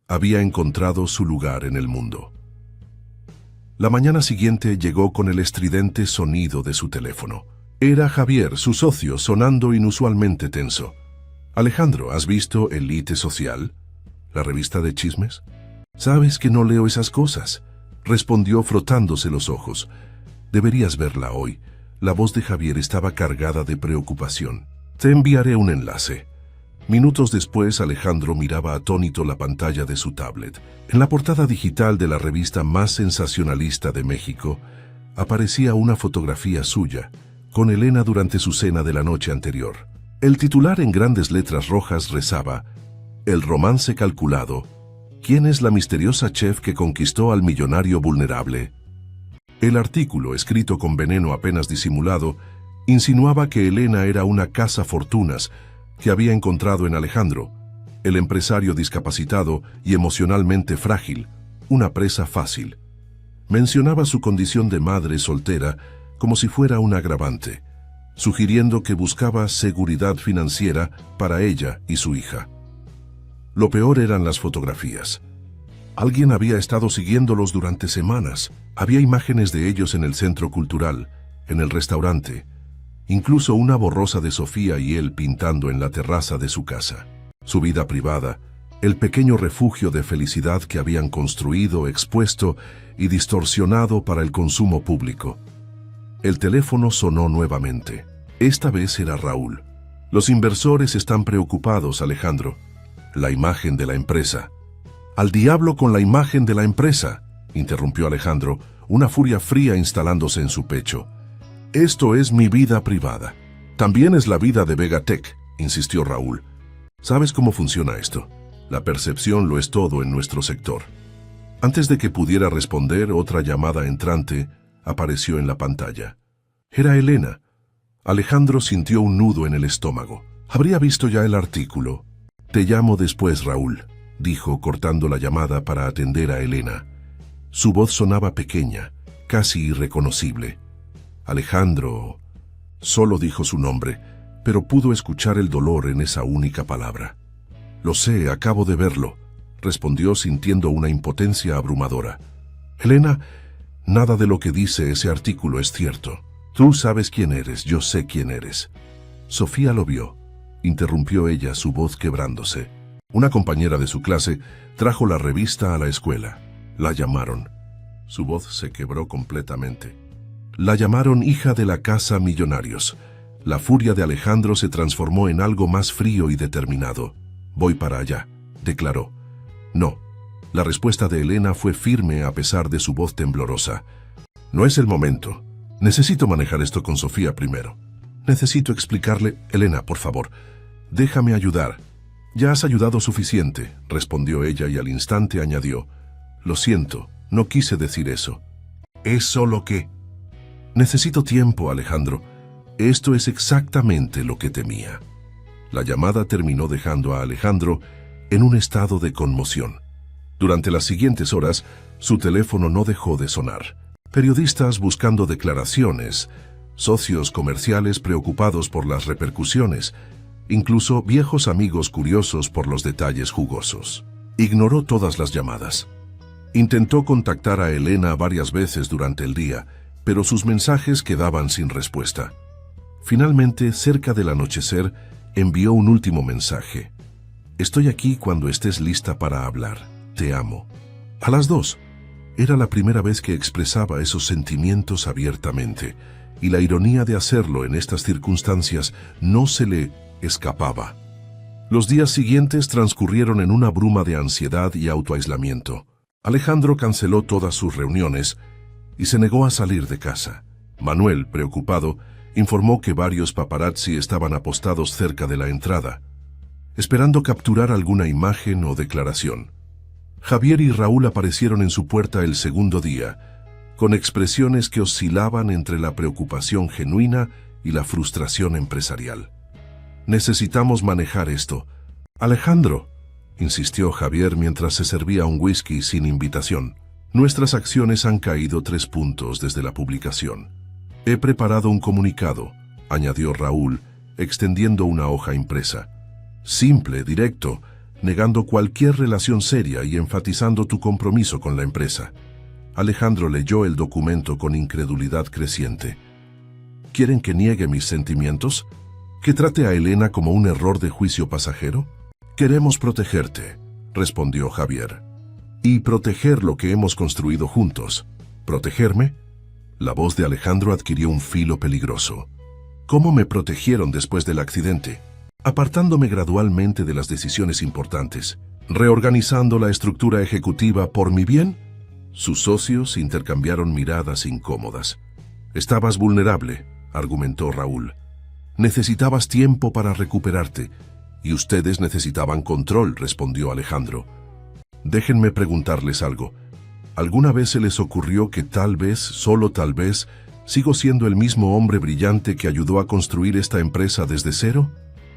había encontrado su lugar en el mundo. La mañana siguiente llegó con el estridente sonido de su teléfono. Era Javier, su socio, sonando inusualmente tenso. «Alejandro, ¿has visto Elite Social, la revista de chismes?» «Sabes que no leo esas cosas», respondió frotándose los ojos. «Deberías verla hoy». La voz de Javier estaba cargada de preocupación. «Te enviaré un enlace». Minutos después, Alejandro miraba atónito la pantalla de su tablet. En la portada digital de la revista más sensacionalista de México, aparecía una fotografía suya, con Elena durante su cena de la noche anterior. El titular en grandes letras rojas rezaba: «El romance calculado. ¿Quién es la misteriosa chef que conquistó al millonario vulnerable?». El artículo, escrito con veneno apenas disimulado, insinuaba que Elena era una cazafortunas que había encontrado en Alejandro, el empresario discapacitado y emocionalmente frágil, una presa fácil. Mencionaba su condición de madre soltera como si fuera un agravante, sugiriendo que buscaba seguridad financiera para ella y su hija. Lo peor eran las fotografías. Alguien había estado siguiéndolos durante semanas. Había imágenes de ellos en el centro cultural, en el restaurante, incluso una borrosa de Sofía y él pintando en la terraza de su casa. Su vida privada, el pequeño refugio de felicidad que habían construido, expuesto y distorsionado para el consumo público. El teléfono sonó nuevamente. Esta vez era Raúl. «Los inversores están preocupados, Alejandro. La imagen de la empresa». «Al diablo con la imagen de la empresa», interrumpió Alejandro, una furia fría instalándose en su pecho. «Esto es mi vida privada. También es la vida de Vegatech», insistió Raúl. «¿Sabes cómo funciona esto? La percepción lo es todo en nuestro sector». Antes de que pudiera responder, otra llamada entrante apareció en la pantalla. Era Elena. Alejandro sintió un nudo en el estómago. Habría visto ya el artículo. «Te llamo después, Raúl», dijo, cortando la llamada para atender a Elena. Su voz sonaba pequeña, casi irreconocible. «Alejandro», solo dijo su nombre, pero pudo escuchar el dolor en esa única palabra. «Lo sé, acabo de verlo», respondió sintiendo una impotencia abrumadora. «Elena, nada de lo que dice ese artículo es cierto. Tú sabes quién eres, yo sé quién eres». «Sofía lo vio», interrumpió ella, su voz quebrándose. «Una compañera de su clase trajo la revista a la escuela. La llamaron. Su voz se quebró completamente. La llamaron hija de la casa Millonarios. La furia de Alejandro se transformó en algo más frío y determinado. «Voy para allá», declaró. «No». La respuesta de Elena fue firme a pesar de su voz temblorosa. «No es el momento. Necesito manejar esto con Sofía primero. Necesito explicarle...» «Elena, por favor, déjame ayudar». «Ya has ayudado suficiente», respondió ella y al instante añadió. «Lo siento, no quise decir eso. Es solo que...» «Necesito tiempo, Alejandro. Esto es exactamente lo que temía». La llamada terminó dejando a Alejandro en un estado de conmoción. Durante las siguientes horas, su teléfono no dejó de sonar. Periodistas buscando declaraciones, socios comerciales preocupados por las repercusiones, incluso viejos amigos curiosos por los detalles jugosos. Ignoró todas las llamadas. Intentó contactar a Elena varias veces durante el día, pero sus mensajes quedaban sin respuesta. Finalmente, cerca del anochecer, envió un último mensaje. «Estoy aquí cuando estés lista para hablar. Te amo». A las 2. Era la primera vez que expresaba esos sentimientos abiertamente, y la ironía de hacerlo en estas circunstancias no se le escapaba. Los días siguientes transcurrieron en una bruma de ansiedad y autoaislamiento. Alejandro canceló todas sus reuniones y se negó a salir de casa. Manuel, preocupado, informó que varios paparazzi estaban apostados cerca de la entrada, esperando capturar alguna imagen o declaración. Javier y Raúl aparecieron en su puerta el segundo día, con expresiones que oscilaban entre la preocupación genuina y la frustración empresarial. «Necesitamos manejar esto». «Alejandro», insistió Javier mientras se servía un whisky sin invitación, «nuestras acciones han caído 3 puntos desde la publicación». «He preparado un comunicado», añadió Raúl, extendiendo una hoja impresa. «Simple, directo, negando cualquier relación seria y enfatizando tu compromiso con la empresa». Alejandro leyó el documento con incredulidad creciente. «¿Quieren que niegue mis sentimientos? ¿Que trate a Elena como un error de juicio pasajero?» «Queremos protegerte», respondió Javier. «Y proteger lo que hemos construido juntos». «¿Protegerme?» La voz de Alejandro adquirió un filo peligroso. «¿Cómo me protegieron después del accidente?» «Apartándome gradualmente de las decisiones importantes, reorganizando la estructura ejecutiva por mi bien». Sus socios intercambiaron miradas incómodas. «Estabas vulnerable», argumentó Raúl. «Necesitabas tiempo para recuperarte, y ustedes necesitaban control», respondió Alejandro. «Déjenme preguntarles algo. ¿Alguna vez se les ocurrió que tal vez, solo tal vez, sigo siendo el mismo hombre brillante que ayudó a construir esta empresa desde cero?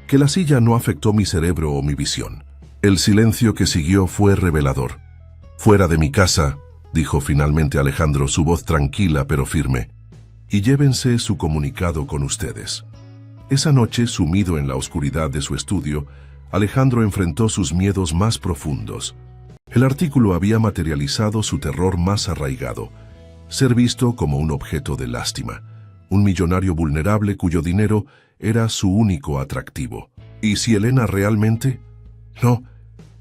Que la silla no afectó mi cerebro o mi visión». El silencio que siguió fue revelador. «Fuera de mi casa», dijo finalmente Alejandro, su voz tranquila pero firme, «y llévense su comunicado con ustedes». Esa noche, sumido en la oscuridad de su estudio, Alejandro enfrentó sus miedos más profundos. El artículo había materializado su terror más arraigado: ser visto como un objeto de lástima, un millonario vulnerable cuyo dinero era su único atractivo. ¿Y si Elena realmente? No,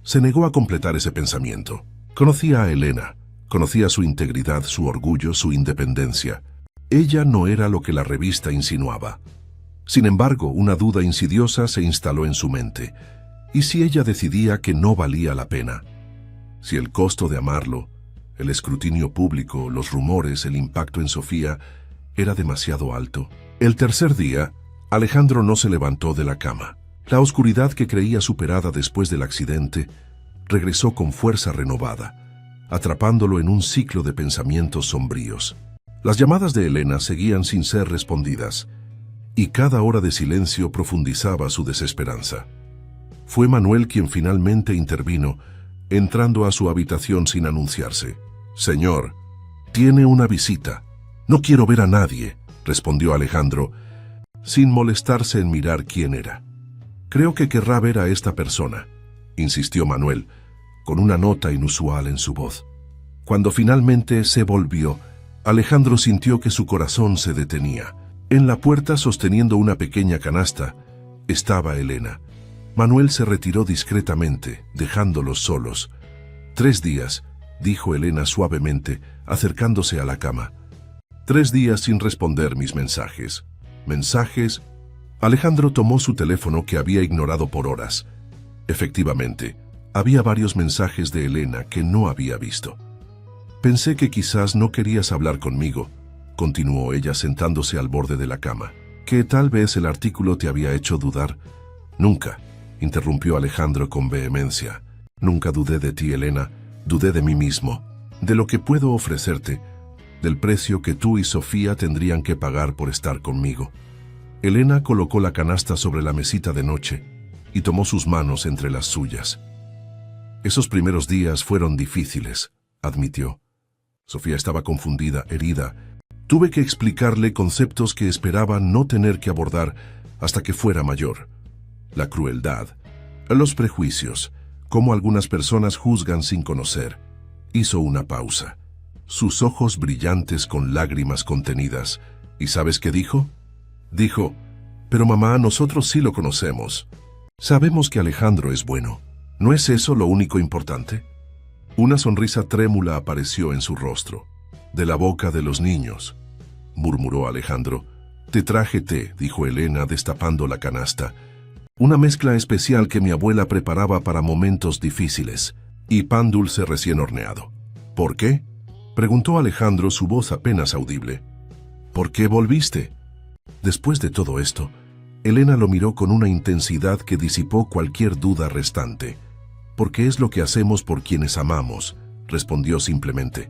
se negó a completar ese pensamiento. Conocía a Elena, conocía su integridad, su orgullo, su independencia. Ella no era lo que la revista insinuaba. Sin embargo, una duda insidiosa se instaló en su mente. ¿Y si ella decidía que no valía la pena? Si el costo de amarlo, el escrutinio público, los rumores, el impacto en Sofía, era demasiado alto. El tercer día, Alejandro no se levantó de la cama. La oscuridad que creía superada después del accidente regresó con fuerza renovada, atrapándolo en un ciclo de pensamientos sombríos. Las llamadas de Elena seguían sin ser respondidas, y cada hora de silencio profundizaba su desesperanza. Fue Manuel quien finalmente intervino, entrando a su habitación sin anunciarse. «Señor, tiene una visita». «No quiero ver a nadie», respondió Alejandro, sin molestarse en mirar quién era. «Creo que querrá ver a esta persona», insistió Manuel, con una nota inusual en su voz. Cuando finalmente se volvió, Alejandro sintió que su corazón se detenía. En la puerta, sosteniendo una pequeña canasta, estaba Elena. Manuel se retiró discretamente, dejándolos solos. 3 días, dijo Elena suavemente, acercándose a la cama. 3 días sin responder mis mensajes. ¿Mensajes? Alejandro tomó su teléfono que había ignorado por horas. Efectivamente, había varios mensajes de Elena que no había visto. Pensé que quizás no querías hablar conmigo, continuó ella sentándose al borde de la cama. Que tal vez el artículo te había hecho dudar. Nunca, interrumpió Alejandro con vehemencia. Nunca dudé de ti, Elena. Dudé de mí mismo, de lo que puedo ofrecerte, del precio que tú y Sofía tendrían que pagar por estar conmigo. Elena colocó la canasta sobre la mesita de noche y tomó sus manos entre las suyas. Esos primeros días fueron difíciles, admitió. Sofía estaba confundida, herida. Tuve que explicarle conceptos que esperaba no tener que abordar hasta que fuera mayor. La crueldad, los prejuicios, cómo algunas personas juzgan sin conocer. Hizo una pausa, sus ojos brillantes con lágrimas contenidas. ¿Y sabes qué dijo? Dijo, pero mamá, nosotros sí lo conocemos. Sabemos que Alejandro es bueno. ¿No es eso lo único importante? Una sonrisa trémula apareció en su rostro. De la boca de los niños, murmuró Alejandro. Te traje té, dijo Elena destapando la canasta. Una mezcla especial que mi abuela preparaba para momentos difíciles, y pan dulce recién horneado. ¿Por qué? Preguntó Alejandro, su voz apenas audible. ¿Por qué volviste? Después de todo esto, Elena lo miró con una intensidad que disipó cualquier duda restante. Porque es lo que hacemos por quienes amamos, respondió simplemente.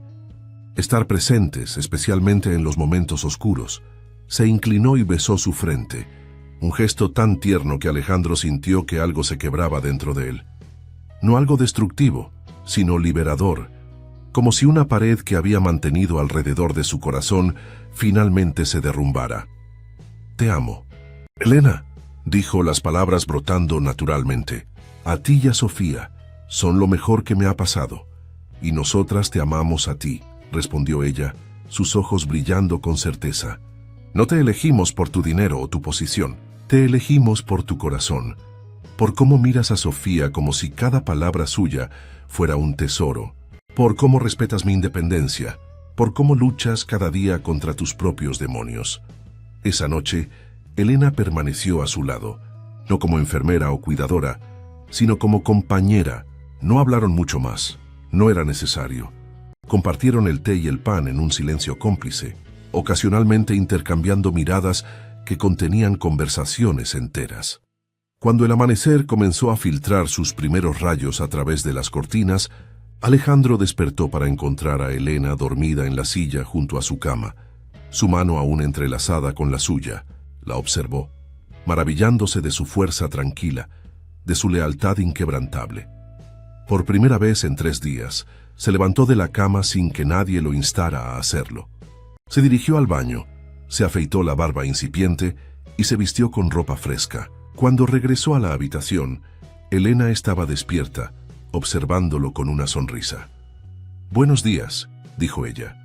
Estar presentes, especialmente en los momentos oscuros. Se inclinó y besó su frente, un gesto tan tierno que Alejandro sintió que algo se quebraba dentro de él. No algo destructivo, sino liberador, como si una pared que había mantenido alrededor de su corazón finalmente se derrumbara. Te amo. Elena, dijo, las palabras brotando naturalmente. A ti y a Sofía, son lo mejor que me ha pasado. Y nosotras te amamos a ti, respondió ella, sus ojos brillando con certeza. No te elegimos por tu dinero o tu posición, te elegimos por tu corazón, por cómo miras a Sofía como si cada palabra suya fuera un tesoro, por cómo respetas mi independencia, por cómo luchas cada día contra tus propios demonios. Esa noche, Elena permaneció a su lado, no como enfermera o cuidadora, sino como compañera. No hablaron mucho más, no era necesario. Compartieron el té y el pan en un silencio cómplice, ocasionalmente intercambiando miradas que contenían conversaciones enteras. Cuando el amanecer comenzó a filtrar sus primeros rayos a través de las cortinas, Alejandro despertó para encontrar a Elena dormida en la silla junto a su cama, su mano aún entrelazada con la suya. La observó, maravillándose de su fuerza tranquila, de su lealtad inquebrantable. Por primera vez en 3 días, se levantó de la cama sin que nadie lo instara a hacerlo. Se dirigió al baño, se afeitó la barba incipiente y se vistió con ropa fresca. Cuando regresó a la habitación, Elena estaba despierta, observándolo con una sonrisa. «Buenos días», dijo ella.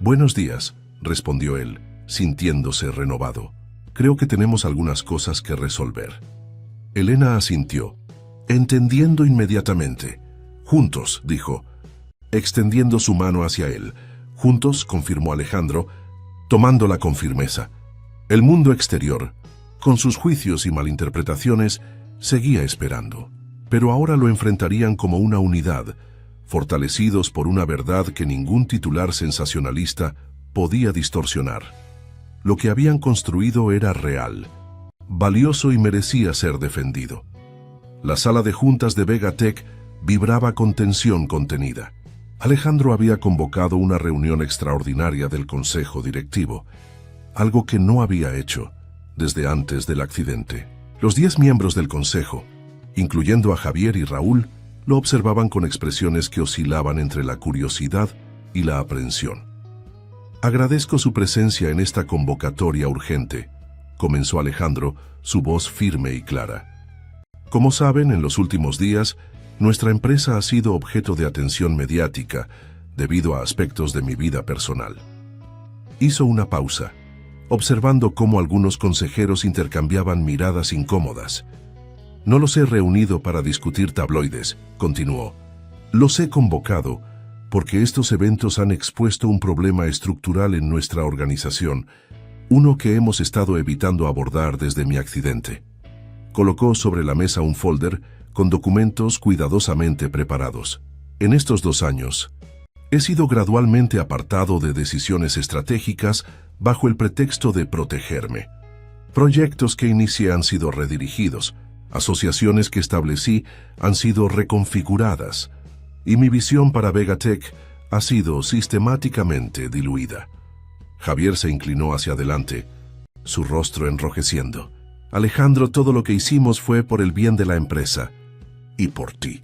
«Buenos días», respondió él, sintiéndose renovado. «Creo que tenemos algunas cosas que resolver». Elena asintió, entendiendo inmediatamente. «Juntos», dijo, extendiendo su mano hacia él. «Juntos», confirmó Alejandro, tomándola con firmeza. El mundo exterior, con sus juicios y malinterpretaciones, seguía esperando. Pero ahora lo enfrentarían como una unidad, fortalecidos por una verdad que ningún titular sensacionalista podía distorsionar. Lo que habían construido era real, valioso y merecía ser defendido. La sala de juntas de Vegatech vibraba con tensión contenida. Alejandro había convocado una reunión extraordinaria del consejo directivo, algo que no había hecho desde antes del accidente. Los 10 miembros del consejo, incluyendo a Javier y Raúl, lo observaban con expresiones que oscilaban entre la curiosidad y la aprensión. «Agradezco su presencia en esta convocatoria urgente», comenzó Alejandro, su voz firme y clara. «Como saben, en los últimos días, nuestra empresa ha sido objeto de atención mediática debido a aspectos de mi vida personal». Hizo una pausa, observando cómo algunos consejeros intercambiaban miradas incómodas. «No los he reunido para discutir tabloides», continuó. «Los he convocado porque estos eventos han expuesto un problema estructural en nuestra organización, uno que hemos estado evitando abordar desde mi accidente. Colocó sobre la mesa un folder con documentos cuidadosamente preparados. En estos 2 años, he sido gradualmente apartado de decisiones estratégicas bajo el pretexto de protegerme. Proyectos que inicié han sido redirigidos, asociaciones que establecí han sido reconfiguradas, y mi visión para Vegatech ha sido sistemáticamente diluida. Javier se inclinó hacia adelante, su rostro enrojeciendo. Alejandro, todo lo que hicimos fue por el bien de la empresa y por ti.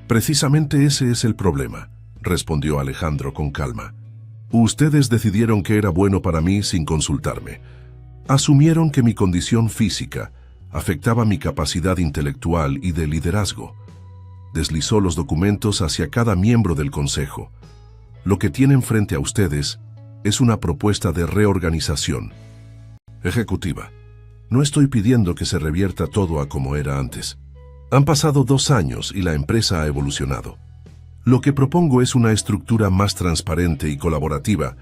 Precisamente ese es el problema, respondió Alejandro con calma. Ustedes decidieron que era bueno para mí sin consultarme. Asumieron que mi condición física afectaba mi capacidad intelectual y de liderazgo. Deslizó los documentos hacia cada miembro del consejo. Lo que tienen frente a ustedes es una propuesta de reorganización ejecutiva. No estoy pidiendo que se revierta todo a como era antes. Han pasado 2 años y la empresa ha evolucionado. Lo que propongo es una estructura más transparente y colaborativa,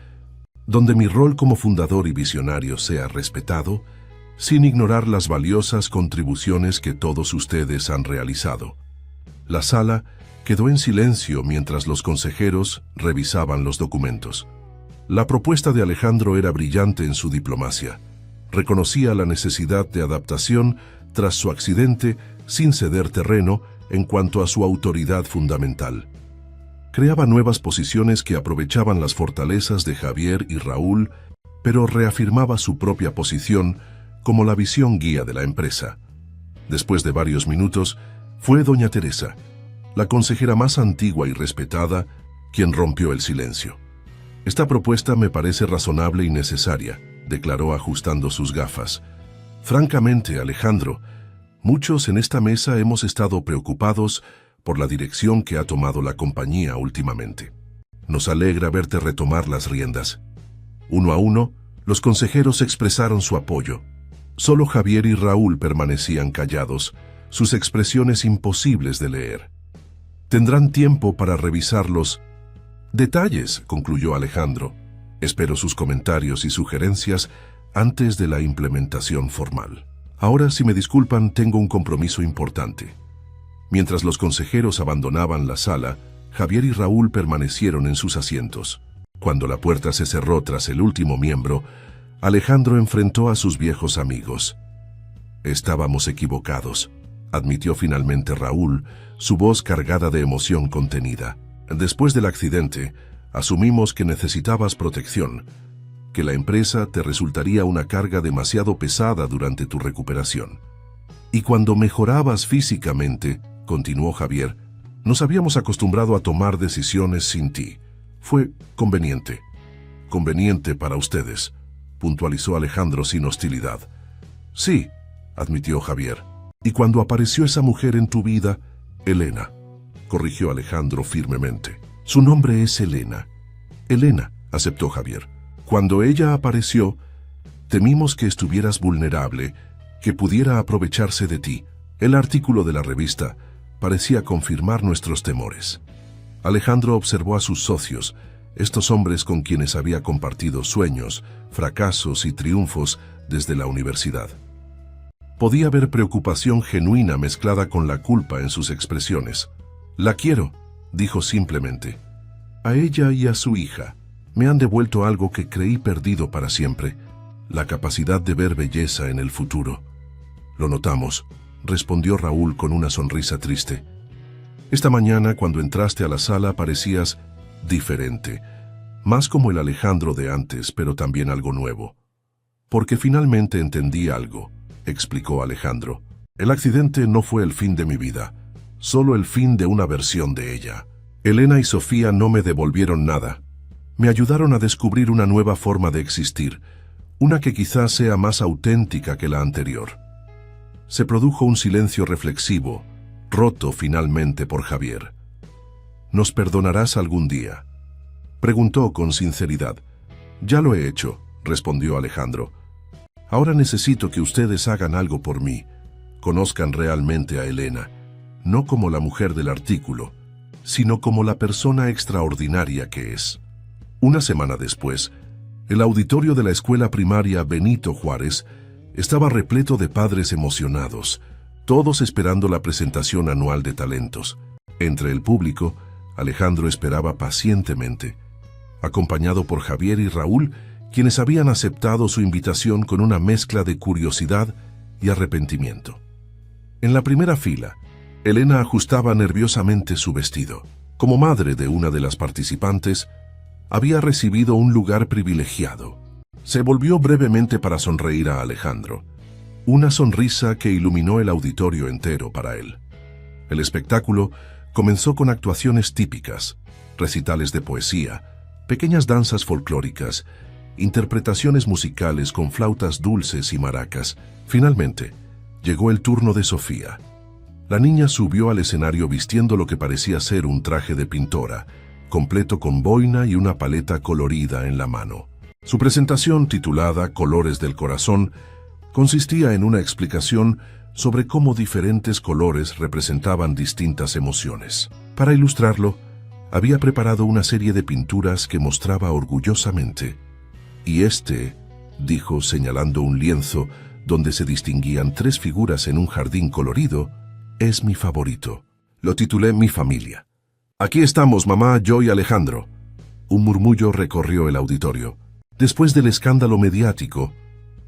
donde mi rol como fundador y visionario sea respetado, sin ignorar las valiosas contribuciones que todos ustedes han realizado. La sala quedó en silencio mientras los consejeros revisaban los documentos. La propuesta de Alejandro era brillante en su diplomacia. Reconocía la necesidad de adaptación tras su accidente sin ceder terreno en cuanto a su autoridad fundamental. Creaba nuevas posiciones que aprovechaban las fortalezas de Javier y Raúl, pero reafirmaba su propia posición como la visión guía de la empresa. Después de varios minutos, fue doña Teresa, la consejera más antigua y respetada, quien rompió el silencio. Esta propuesta me parece razonable y necesaria, declaró ajustando sus gafas. Francamente, Alejandro, muchos en esta mesa hemos estado preocupados por la dirección que ha tomado la compañía últimamente. Nos alegra verte retomar las riendas. Uno a uno, los consejeros expresaron su apoyo. Solo Javier y Raúl permanecían callados, sus expresiones imposibles de leer. Tendrán tiempo para revisar los detalles, concluyó Alejandro. Espero sus comentarios y sugerencias antes de la implementación formal. Ahora, si me disculpan, tengo un compromiso importante. Mientras los consejeros abandonaban la sala, Javier y Raúl permanecieron en sus asientos. Cuando la puerta se cerró tras el último miembro, Alejandro enfrentó a sus viejos amigos. Estábamos equivocados, admitió finalmente Raúl, su voz cargada de emoción contenida. Después del accidente, asumimos que necesitabas protección, que la empresa te resultaría una carga demasiado pesada durante tu recuperación. Y cuando mejorabas físicamente, continuó Javier, nos habíamos acostumbrado a tomar decisiones sin ti. Fue conveniente. Conveniente para ustedes, puntualizó Alejandro sin hostilidad. Sí, admitió Javier. Y cuando apareció esa mujer en tu vida, Elena, corrigió Alejandro firmemente. Su nombre es Elena. Elena, aceptó Javier. Cuando ella apareció, temimos que estuvieras vulnerable, que pudiera aprovecharse de ti. El artículo de la revista parecía confirmar nuestros temores. Alejandro observó a sus socios, estos hombres con quienes había compartido sueños, fracasos y triunfos desde la universidad. Podía ver preocupación genuina mezclada con la culpa en sus expresiones. La quiero, dijo simplemente. A ella y a su hija me han devuelto algo que creí perdido para siempre, la capacidad de ver belleza en el futuro. Lo notamos, respondió Raúl con una sonrisa triste. Esta mañana, cuando entraste a la sala, parecías diferente, más como el Alejandro de antes, pero también algo nuevo. Porque finalmente entendí algo, explicó Alejandro. El accidente no fue el fin de mi vida, solo el fin de una versión de ella. Elena y Sofía no me devolvieron nada. Me ayudaron a descubrir una nueva forma de existir, una que quizás sea más auténtica que la anterior. Se produjo un silencio reflexivo, roto finalmente por Javier. ¿Nos perdonarás algún día?, preguntó con sinceridad. Ya lo he hecho, respondió Alejandro. Ahora necesito que ustedes hagan algo por mí, conozcan realmente a Elena, no como la mujer del artículo, sino como la persona extraordinaria que es. Una semana después, el auditorio de la escuela primaria Benito Juárez estaba repleto de padres emocionados, todos esperando la presentación anual de talentos. Entre el público, Alejandro esperaba pacientemente, acompañado por Javier y Raúl, quienes habían aceptado su invitación con una mezcla de curiosidad y arrepentimiento. En la primera fila, Elena ajustaba nerviosamente su vestido. Como madre de una de las participantes, había recibido un lugar privilegiado. Se volvió brevemente para sonreír a Alejandro, una sonrisa que iluminó el auditorio entero para él. El espectáculo comenzó con actuaciones típicas, recitales de poesía, pequeñas danzas folclóricas, interpretaciones musicales con flautas dulces y maracas. Finalmente, llegó el turno de Sofía. La niña subió al escenario vistiendo lo que parecía ser un traje de pintora, completo con boina y una paleta colorida en la mano. Su presentación, titulada Colores del Corazón, consistía en una explicación sobre cómo diferentes colores representaban distintas emociones. Para ilustrarlo, había preparado una serie de pinturas que mostraba orgullosamente. Y dijo señalando un lienzo donde se distinguían 3 figuras en un jardín colorido, es mi favorito. Lo titulé Mi familia. Aquí estamos, mamá, yo y Alejandro. Un murmullo recorrió el auditorio. Después del escándalo mediático,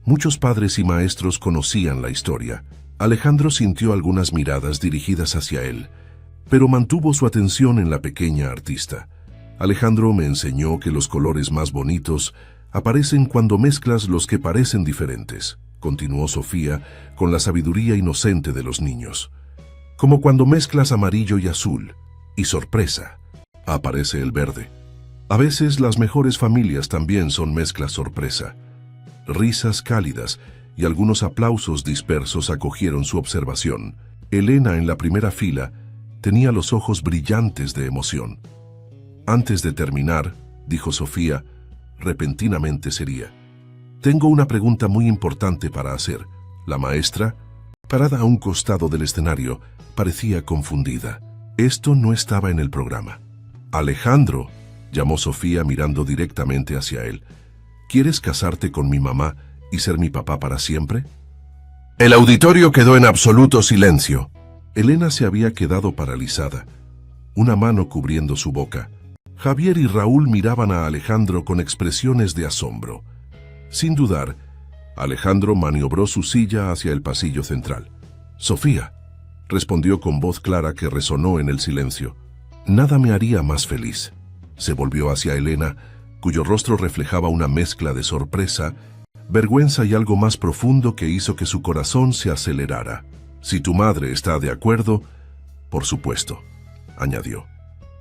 muchos padres y maestros conocían la historia. Alejandro sintió algunas miradas dirigidas hacia él, pero mantuvo su atención en la pequeña artista. Alejandro me enseñó que los colores más bonitos aparecen cuando mezclas los que parecen diferentes, continuó Sofía con la sabiduría inocente de los niños. Como cuando mezclas amarillo y azul, y sorpresa, aparece el verde. A veces las mejores familias también son mezclas sorpresa. Risas cálidas y algunos aplausos dispersos acogieron su observación. Elena, en la primera fila, tenía los ojos brillantes de emoción. Antes de terminar, dijo Sofía, repentinamente seria. Tengo una pregunta muy importante para hacer. La maestra, parada a un costado del escenario, parecía confundida. Esto no estaba en el programa. Alejandro, llamó Sofía mirando directamente hacia él. ¿Quieres casarte con mi mamá y ser mi papá para siempre? El auditorio quedó en absoluto silencio. Elena se había quedado paralizada, una mano cubriendo su boca. Javier y Raúl miraban a Alejandro con expresiones de asombro. Sin dudar, Alejandro maniobró su silla hacia el pasillo central. Sofía, respondió con voz clara que resonó en el silencio. Nada me haría más feliz. Se volvió hacia Elena, cuyo rostro reflejaba una mezcla de sorpresa, vergüenza y algo más profundo que hizo que su corazón se acelerara. Si tu madre está de acuerdo, por supuesto, añadió.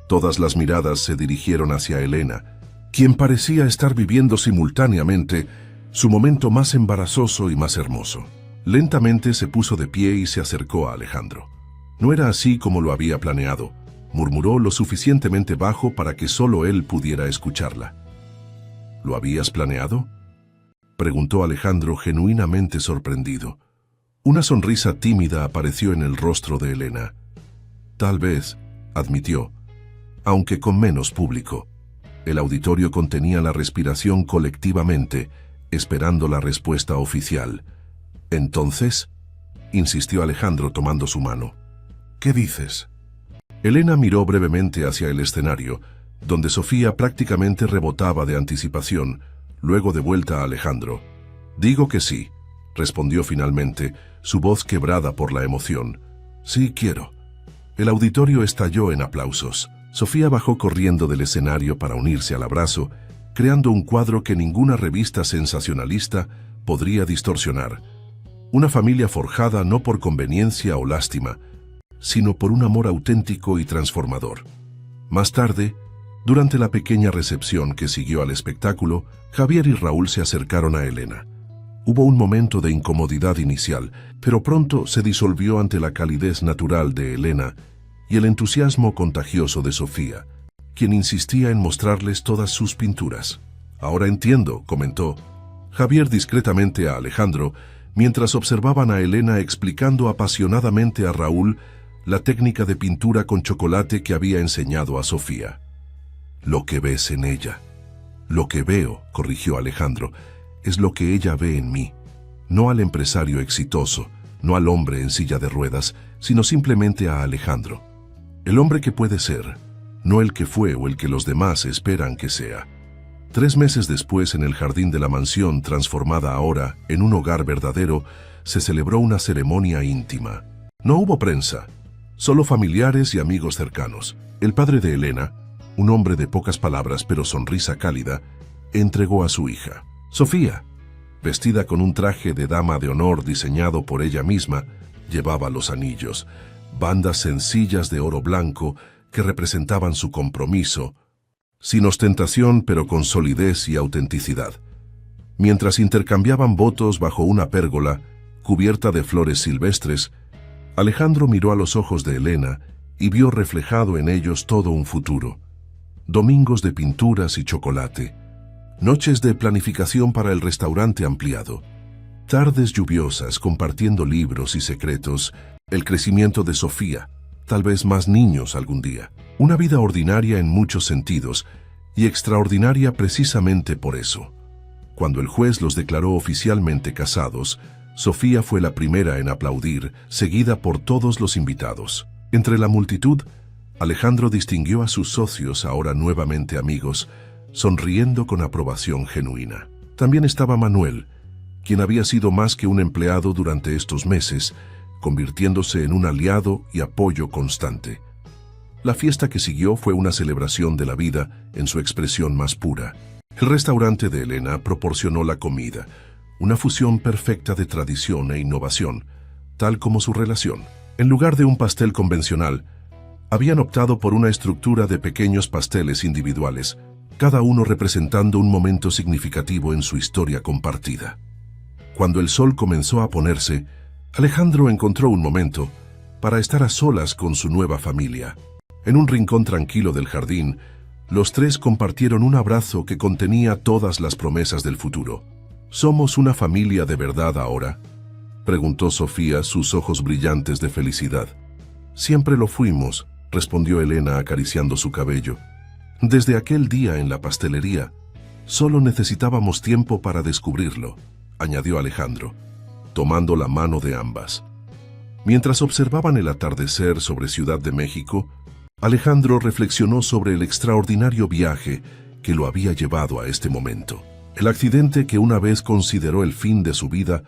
Todas las miradas se dirigieron hacia Elena, quien parecía estar viviendo simultáneamente su momento más embarazoso y más hermoso. Lentamente se puso de pie y se acercó a Alejandro. No era así como lo había planeado, murmuró lo suficientemente bajo para que solo él pudiera escucharla. ¿Lo habías planeado?, preguntó Alejandro genuinamente sorprendido. Una sonrisa tímida apareció en el rostro de Elena. Tal vez, admitió, aunque con menos público. El auditorio contenía la respiración colectivamente, esperando la respuesta oficial. Entonces, insistió Alejandro tomando su mano. ¿Qué dices? Elena miró brevemente hacia el escenario, donde Sofía prácticamente rebotaba de anticipación, luego de vuelta a Alejandro. Digo que sí, respondió finalmente, su voz quebrada por la emoción. Sí, quiero. El auditorio estalló en aplausos. Sofía bajó corriendo del escenario para unirse al abrazo, creando un cuadro que ninguna revista sensacionalista podría distorsionar. Una familia forjada no por conveniencia o lástima, sino por un amor auténtico y transformador. Más tarde, durante la pequeña recepción que siguió al espectáculo, Javier y Raúl se acercaron a Elena. Hubo un momento de incomodidad inicial, pero pronto se disolvió ante la calidez natural de Elena y el entusiasmo contagioso de Sofía, quien insistía en mostrarles todas sus pinturas. Ahora entiendo, comentó Javier discretamente a Alejandro, mientras observaban a Elena explicando apasionadamente a Raúl la técnica de pintura con chocolate que había enseñado a Sofía. Lo que ves en ella. Lo que veo, corrigió Alejandro, es lo que ella ve en mí. No al empresario exitoso, no al hombre en silla de ruedas, sino simplemente a Alejandro. El hombre que puede ser, no el que fue o el que los demás esperan que sea. 3 meses después, en el jardín de la mansión, transformada ahora en un hogar verdadero, se celebró una ceremonia íntima. No hubo prensa, solo familiares y amigos cercanos. El padre de Elena, un hombre de pocas palabras pero sonrisa cálida, entregó a su hija. Sofía, vestida con un traje de dama de honor diseñado por ella misma, llevaba los anillos, bandas sencillas de oro blanco que representaban su compromiso, sin ostentación pero con solidez y autenticidad. Mientras intercambiaban votos bajo una pérgola cubierta de flores silvestres, Alejandro miró a los ojos de Elena y vio reflejado en ellos todo un futuro. Domingos de pinturas y chocolate, noches de planificación para el restaurante ampliado, tardes lluviosas compartiendo libros y secretos, el crecimiento de Sofía, tal vez más niños algún día. Una vida ordinaria en muchos sentidos y extraordinaria precisamente por eso. Cuando el juez los declaró oficialmente casados, Sofía fue la primera en aplaudir, seguida por todos los invitados. Entre la multitud, Alejandro distinguió a sus socios, ahora nuevamente amigos, sonriendo con aprobación genuina. También estaba Manuel, quien había sido más que un empleado durante estos meses, convirtiéndose en un aliado y apoyo constante. La fiesta que siguió fue una celebración de la vida en su expresión más pura. El restaurante de Elena proporcionó la comida, una fusión perfecta de tradición e innovación, tal como su relación. En lugar de un pastel convencional, habían optado por una estructura de pequeños pasteles individuales, cada uno representando un momento significativo en su historia compartida. Cuando el sol comenzó a ponerse, Alejandro encontró un momento para estar a solas con su nueva familia. En un rincón tranquilo del jardín, los tres compartieron un abrazo que contenía todas las promesas del futuro. ¿Somos una familia de verdad ahora?, preguntó Sofía, sus ojos brillantes de felicidad. Siempre lo fuimos, respondió Elena acariciando su cabello. Desde aquel día en la pastelería, solo necesitábamos tiempo para descubrirlo, añadió Alejandro, tomando la mano de ambas. Mientras observaban el atardecer sobre Ciudad de México, Alejandro reflexionó sobre el extraordinario viaje que lo había llevado a este momento. El accidente que una vez consideró el fin de su vida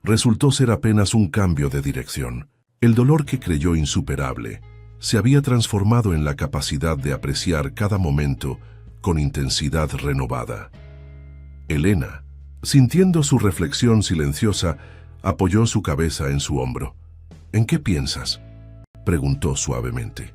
resultó ser apenas un cambio de dirección. El dolor que creyó insuperable se había transformado en la capacidad de apreciar cada momento con intensidad renovada. Elena, sintiendo su reflexión silenciosa, apoyó su cabeza en su hombro. ¿En qué piensas?, preguntó suavemente.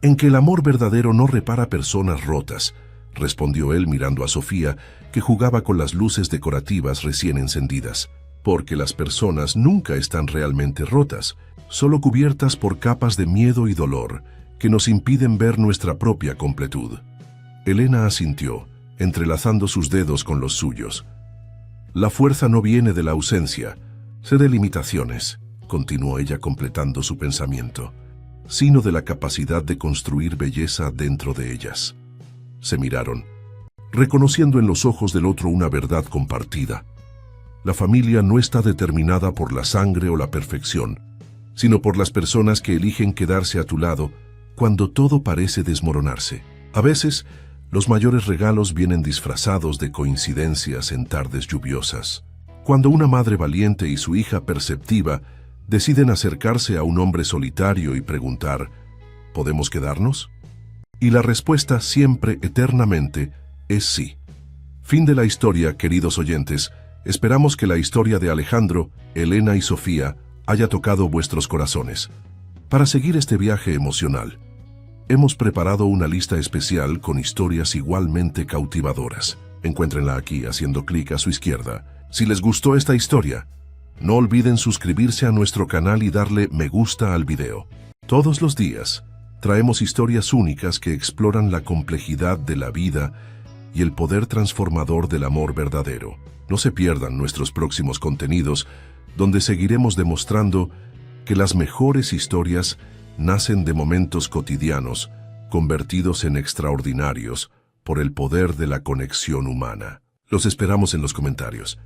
En que el amor verdadero no repara personas rotas, respondió él mirando a Sofía, que jugaba con las luces decorativas recién encendidas. Porque las personas nunca están realmente rotas, solo cubiertas por capas de miedo y dolor que nos impiden ver nuestra propia completud. Elena asintió, entrelazando sus dedos con los suyos. La fuerza no viene de la ausencia, de limitaciones, continuó ella completando su pensamiento, sino de la capacidad de construir belleza dentro de ellas. Se miraron, reconociendo en los ojos del otro una verdad compartida. La familia no está determinada por la sangre o la perfección, sino por las personas que eligen quedarse a tu lado cuando todo parece desmoronarse. A veces, los mayores regalos vienen disfrazados de coincidencias en tardes lluviosas. Cuando una madre valiente y su hija perceptiva deciden acercarse a un hombre solitario y preguntar, ¿podemos quedarnos? Y la respuesta siempre, eternamente, es sí. Fin de la historia, queridos oyentes. Esperamos que la historia de Alejandro, Elena y Sofía haya tocado vuestros corazones. Para seguir este viaje emocional, hemos preparado una lista especial con historias igualmente cautivadoras. Encuéntrenla aquí haciendo clic a su izquierda. Si les gustó esta historia, no olviden suscribirse a nuestro canal y darle me gusta al video. Todos los días traemos historias únicas que exploran la complejidad de la vida y el poder transformador del amor verdadero. No se pierdan nuestros próximos contenidos, donde seguiremos demostrando que las mejores historias nacen de momentos cotidianos, convertidos en extraordinarios por el poder de la conexión humana. Los esperamos en los comentarios.